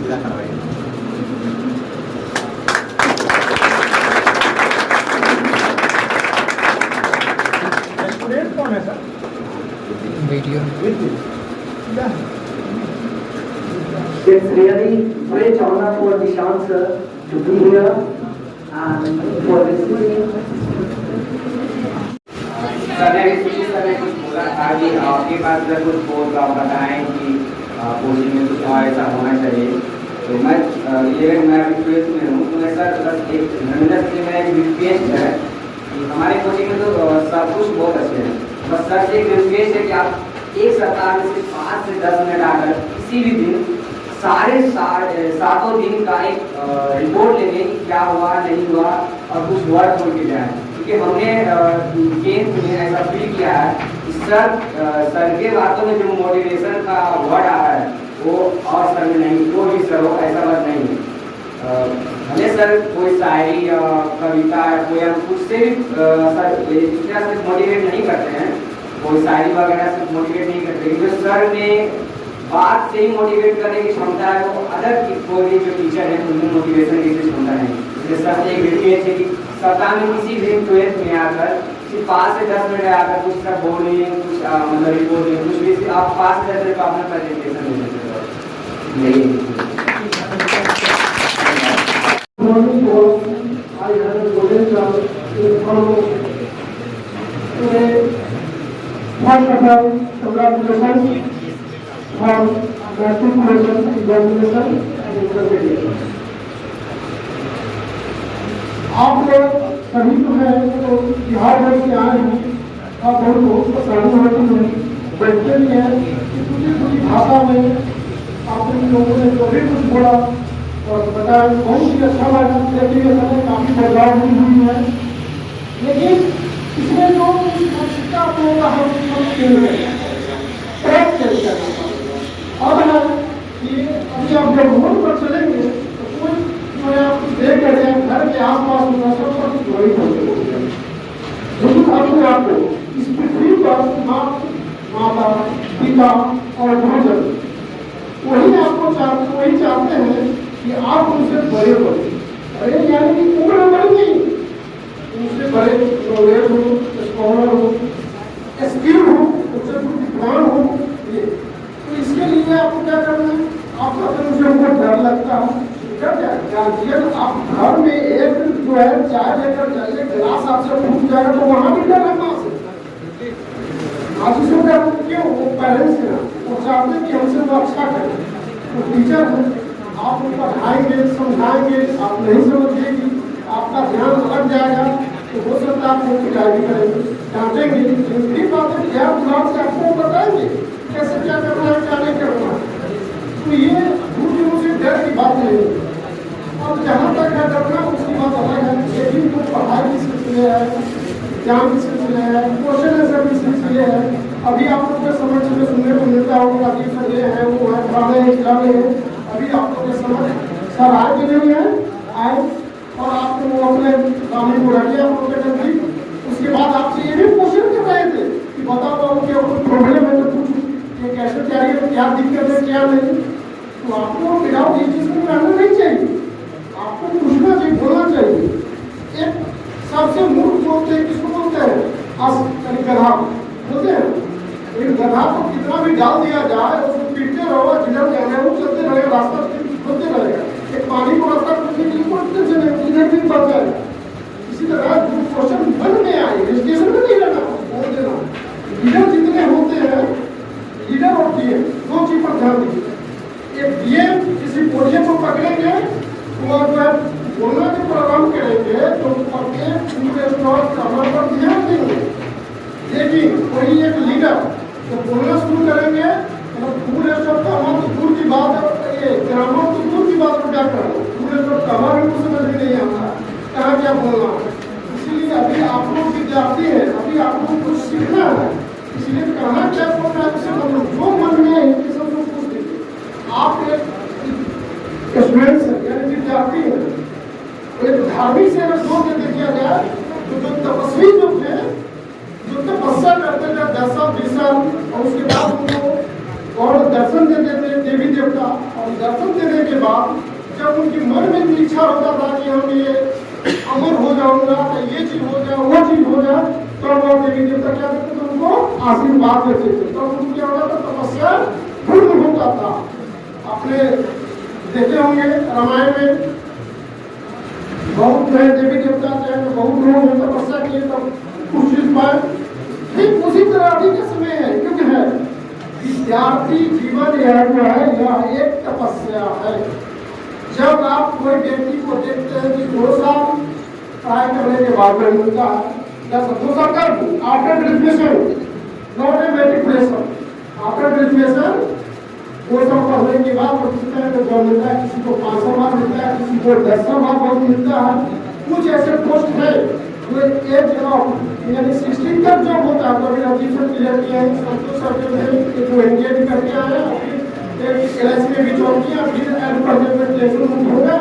Speaker 1: विदा करवाइए।
Speaker 4: स्टूडेंट कौन है sir?
Speaker 12: Video
Speaker 4: It's really great honor for Nishant sir to be here and for receiving.
Speaker 5: Sir ने कुछ बोला था कि आपके पास अगर कुछ हो तो आप बताएं कि कोचिंग में कुछ और ऐसा होना चाहिए। तो मैं रिक्वेस्ट में हूँ तो मैं सर बस एक धर्मेंद्र से मेरा एक रिक्वेस्ट है कि हमारे कोचिंग में तो सब कुछ बहुत अच्छे हैं, बस सर से एक रिक्वेस्ट है कि आप एक सप्ताह में सिर्फ 5 से 10 मिनट आकर किसी भी दिन सातों दिन का एक रिपोर्ट लेने की क्या हुआ नहीं हुआ और कुछ वर्ड छोड़ के जाए, क्योंकि हमने गेम में ऐसा फील किया है कि सर के बातों में जो मोटिवेशन का वर्ड आ रहा है वो और सर में नहीं, कोई भी सर हो ऐसा बात नहीं है। भले सर कोई शायरी या कविता या पोयम कुछ से भी सर इस तरह से मोटिवेट नहीं करते हैं, कोई शायरी वगैरह से मोटिवेट नहीं करते, जो सर में बात से ही मोटिवेट करने की क्षमता है वो अदर कोई जो टीचर है उनमें मोटिवेशन की क्षमता नहीं। इसलिए सर से एक रिक्वेस्ट है कि सप्ताह में किसी दिन 12th में आकर सिर्फ 5 से 10 मिनट आकर कुछ सर बोलिए, कुछ मतलब रिपोर्ट कुछ भी आप 5 से 10 मिनट अपना प्रेजेंटेशन दे सकते हो। यही
Speaker 4: आप लोग सभी जो है तो बिहार वर्ष से आए हैं और बहुत परेशानी होती है, बैठते भी हैं कि दूसरी भाषा में आपने लोगों ने जो भी कुछ बोला और बताया बहुत ही अच्छा लगा, देखिए समय काफ़ी बदलाव हुई है, लेकिन इसमें जो मानसिकता होगा हम अब है कि अभी आप जब रोड पर चलेंगे तो कोई जो है आप देख रहे हैं घर के आसपास होगा सब पर जोड़ी होते, लेकिन अपने आप को इस पृथ्वी पर माता पिता और गुरुजन वही आपको वही चाहते हैं कि आप उनसे बड़े बने, बड़े यानी कि उम्र में बड़े नहीं, उनसे बड़े नॉलेज हो, स्कॉलर हो, स्किल हो, उनसे कुछ विद्वान हो। तो इसके लिए आपको क्या करना है, आप कहते हैं मुझे उनको डर लगता है, जानइए आप घर में एक जो है चाय लेकर जाइए, गिलास आपसे फूट जाएगा तो वहाँ भी डर लगना से आज उसको डर क्यों, वो पेरेंट्स हैं वो चाहते हैं कि हमसे वो अच्छा करें, वो टीचर है आप उनको पढ़ाएंगे समझाएंगे, आप नहीं समझिएगी आपका ध्यान अलग जाएगा तो हो सकता है आपको पिटाई भी करेंगे, डांटेंगे, जिनकी बातें क्या बुलाव से आपको बताएंगे कैसे क्या करना है क्या नहीं करना है। तो ये दूर से डर की बात नहीं है। अब जहाँ तक है डरना उसकी बात अलग है, लेकिन जो पढ़ाई के सिलसिले है, ज्ञान के सिलसिले है, क्वेश्चन आंसर के सिलसिले है, अभी आप लोग के समझ में सुनने को मिलता होगा कि सर ये है वो है फलाने हैं खिलाने हैं, अभी आप लोग के समझ सर आए भी नहीं है आए और आपने वो अपने सामने को रखिए आप लोग के नजदीक। उसके बाद आपसे ये भी क्वेश्चन कर रहे थे कि बताओ बाबू क्या कोई प्रॉब्लम है तो कुछ ये कैसे क्या है, क्या दिक्कत है क्या नहीं। तो आपको विदाउट ये चीज़ में रहना नहीं चाहिए, आपको पूछना चाहिए, बोलना चाहिए। एक सबसे मूर्ख बोलते हैं, किसको बोलते हैं, गधा बोलते हैं, लेकिन गधा को कितना भी डाल दिया जाए उसको पीटते रहो, जिधर जाना है वो चलते रहेगा, रास्ता खोलते रहेगा, एक पानी को रास्ता खोलने के लिए खोलते चले इधर भी बढ़ जाएगा। इसी तरह जो क्वेश्चन मन में आए रजिस्ट्रेशन में नहीं रहना, बोल देना। लीडर जितने होते हैं, लीडर और डीएम दो चीज पर ध्यान दीजिए। एक डीएम किसी पोडियम को पकड़ेंगे वो जो है बोलना के प्रोग्राम करेंगे तो प्रत्येक कमर पर ध्यान देंगे, लेकिन कोई एक लीडर तो बोलना शुरू करेंगे तो पूरे सब कमर तो दूर की बात है, ये ग्रामर तो दूर की बात को क्या करो, पूरे सब कमर में समझ में नहीं आता कहाँ क्या बोलना है। इसीलिए अभी आप लोग विद्यार्थी हैं, अभी आप लोग कुछ सीखना है, इसलिए कहना क्या बोल रहा है जो मन में है ये सब कुछ पूछ दीजिए। आप एक स्टूडेंट्स हैं यानी विद्यार्थी हैं, एक धार्मिक से अगर जोर देते किया जाए तो जो तपस्वी जो थे जो तपस्या करते थे 10 साल 20 साल और उसके बाद उनको और दर्शन देते थे देवी देवता और
Speaker 13: और दर्शन देने के बाद जब उनकी मन में भी इच्छा होता था कि हम ये अमर हो जाऊंगा, तो ये चीज हो जाए, वो चीज हो जाए, तो वो देवी देवता क्या करते थे, उनको आशीर्वाद देते थे। तो उनको क्या होता था, तपस्या पूर्ण होता था। आपने देखे होंगे रामायण में बहुत नए देवी देवता चाहे बहुत लोग तपस्या किए तब कुछ चीज पाए। ठीक उसी तरह अभी के समय है, युग है। विद्यार्थी जीवन यह जो है, यह एक तपस्या है। जब आप कोई व्यक्ति को देखते हैं कि 2 साल पढ़ाई करने के बाद में मिलता है, 2 साल कर after graduation, not a matriculation, after graduation 2 साल पढ़ने के बाद किसी तरह का जॉब मिलता है, किसी को 500 मार्क मिलता है, किसी को 1000 मार्क मिलता है। कुछ ऐसे पोस्ट है जो एज ऑफ यानी 16 तक जॉब होता है। तो अभी रजिस्टर क्लियर किया है, संतोष सर जो एनडीए भी करके आए हैं, एलआईसी में भी जॉब किया, फिर एडवर्टाइजमेंट में टेंशन हो गए,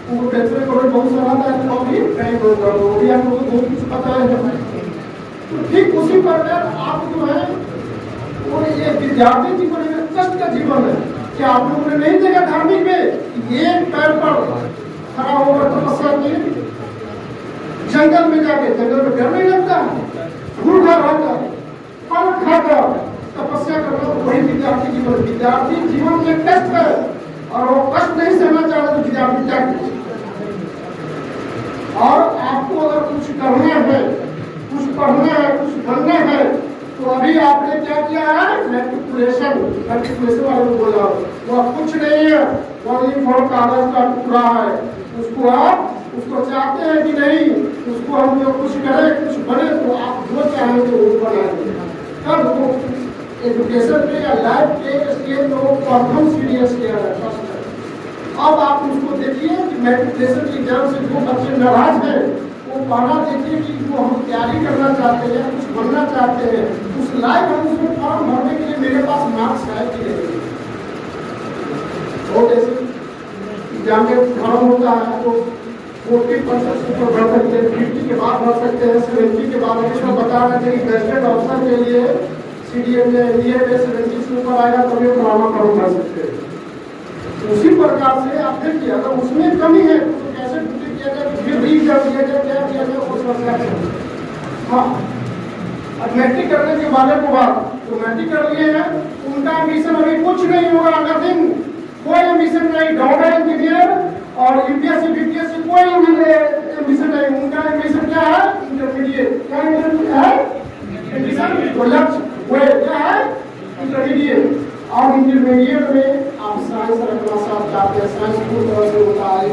Speaker 13: उनको टेंशन करोड़ बहुत सारा था, तो अभी बैंक हो गया, आपको बहुत कुछ पता है। तो ठीक उसी प्रकार आप जो है वो ये विद्यार्थी जीवन में कष्ट का जीवन है कि आप लोगों ने नहीं देखा धार्मिक में एक पैर पर खड़ा होकर तपस्या की, जंगल में जाके, जंगल में डर नहीं लगता, भूखा रहकर फल खाकर तपस्या करना, वही विद्यार्थी जीवन। विद्यार्थी जीवन में कष्ट है और वो कष्ट नहीं सहना चाह रहे तो विद्यार्थी त्याग दीजिए। और आपको अगर कुछ करना है, कुछ पढ़ना है, कुछ बनना है, तो अभी आपने क्या किया है, मैट्रिकुलेशन वाले को बोला, वो कुछ नहीं है, ओनली फॉर कागज का टुकड़ा है। उसको आप उसको चाहते हैं कि नहीं, उसको हम जो कुछ करें, कुछ बने, तो आप जो चाहेंगे वो बनाएंगे। तब वो एजुकेशन पे या लाइफ के स्टेज को प्रथम सीरियस किया जाता है। अब आप उसको देखिए कि मैट्रिकुलेशन के एग्जाम से जो बच्चे नाराज हैं, वो पढ़ना देखिए कि जो हम तैयारी करना चाहते हैं, कुछ बनना चाहते हैं, उस लाइफ हम उसमें फॉर्म भरने के लिए मेरे पास मार्क्स है कि नहीं। बहुत ऐसे एग्जाम में फॉर्म होता है तो 40% से ऊपर भर सकते हैं, 50 के बाद भर सकते हैं, 70 के बाद। इसमें बता रहे थे कि गैजेटेड ऑफिसर के लिए CDM में एनडीए में 70 से ऊपर आएगा तभी फॉर्म भर सकते हैं। उसी प्रकार से आप देखिए अगर उसमें कमी है तो कैसे किया जाए, फिर रीएग्जाम किया जाए, क्या किया जाए, वो समस्या है। हाँ, अब मैट्रिक करने के बाद को बात तो मैट्रिक कर लिए हैं, उनका एडमिशन अभी कुछ नहीं होगा, नथिंग, कोई एडमिशन नहीं। डॉक्टर इंजीनियर और यूपीएससी बीपीएससी कोई एडमिशन नहीं, उनका एडमिशन क्या है, इंटरमीडिएट। क्या है एडमिशन, तो लक्ष्य वो क्या है, इंटरमीडिएट। और इंटरमीडिएट में आप साइंस रखना चाहते हैं, साइंस पूरी तरह से होता है,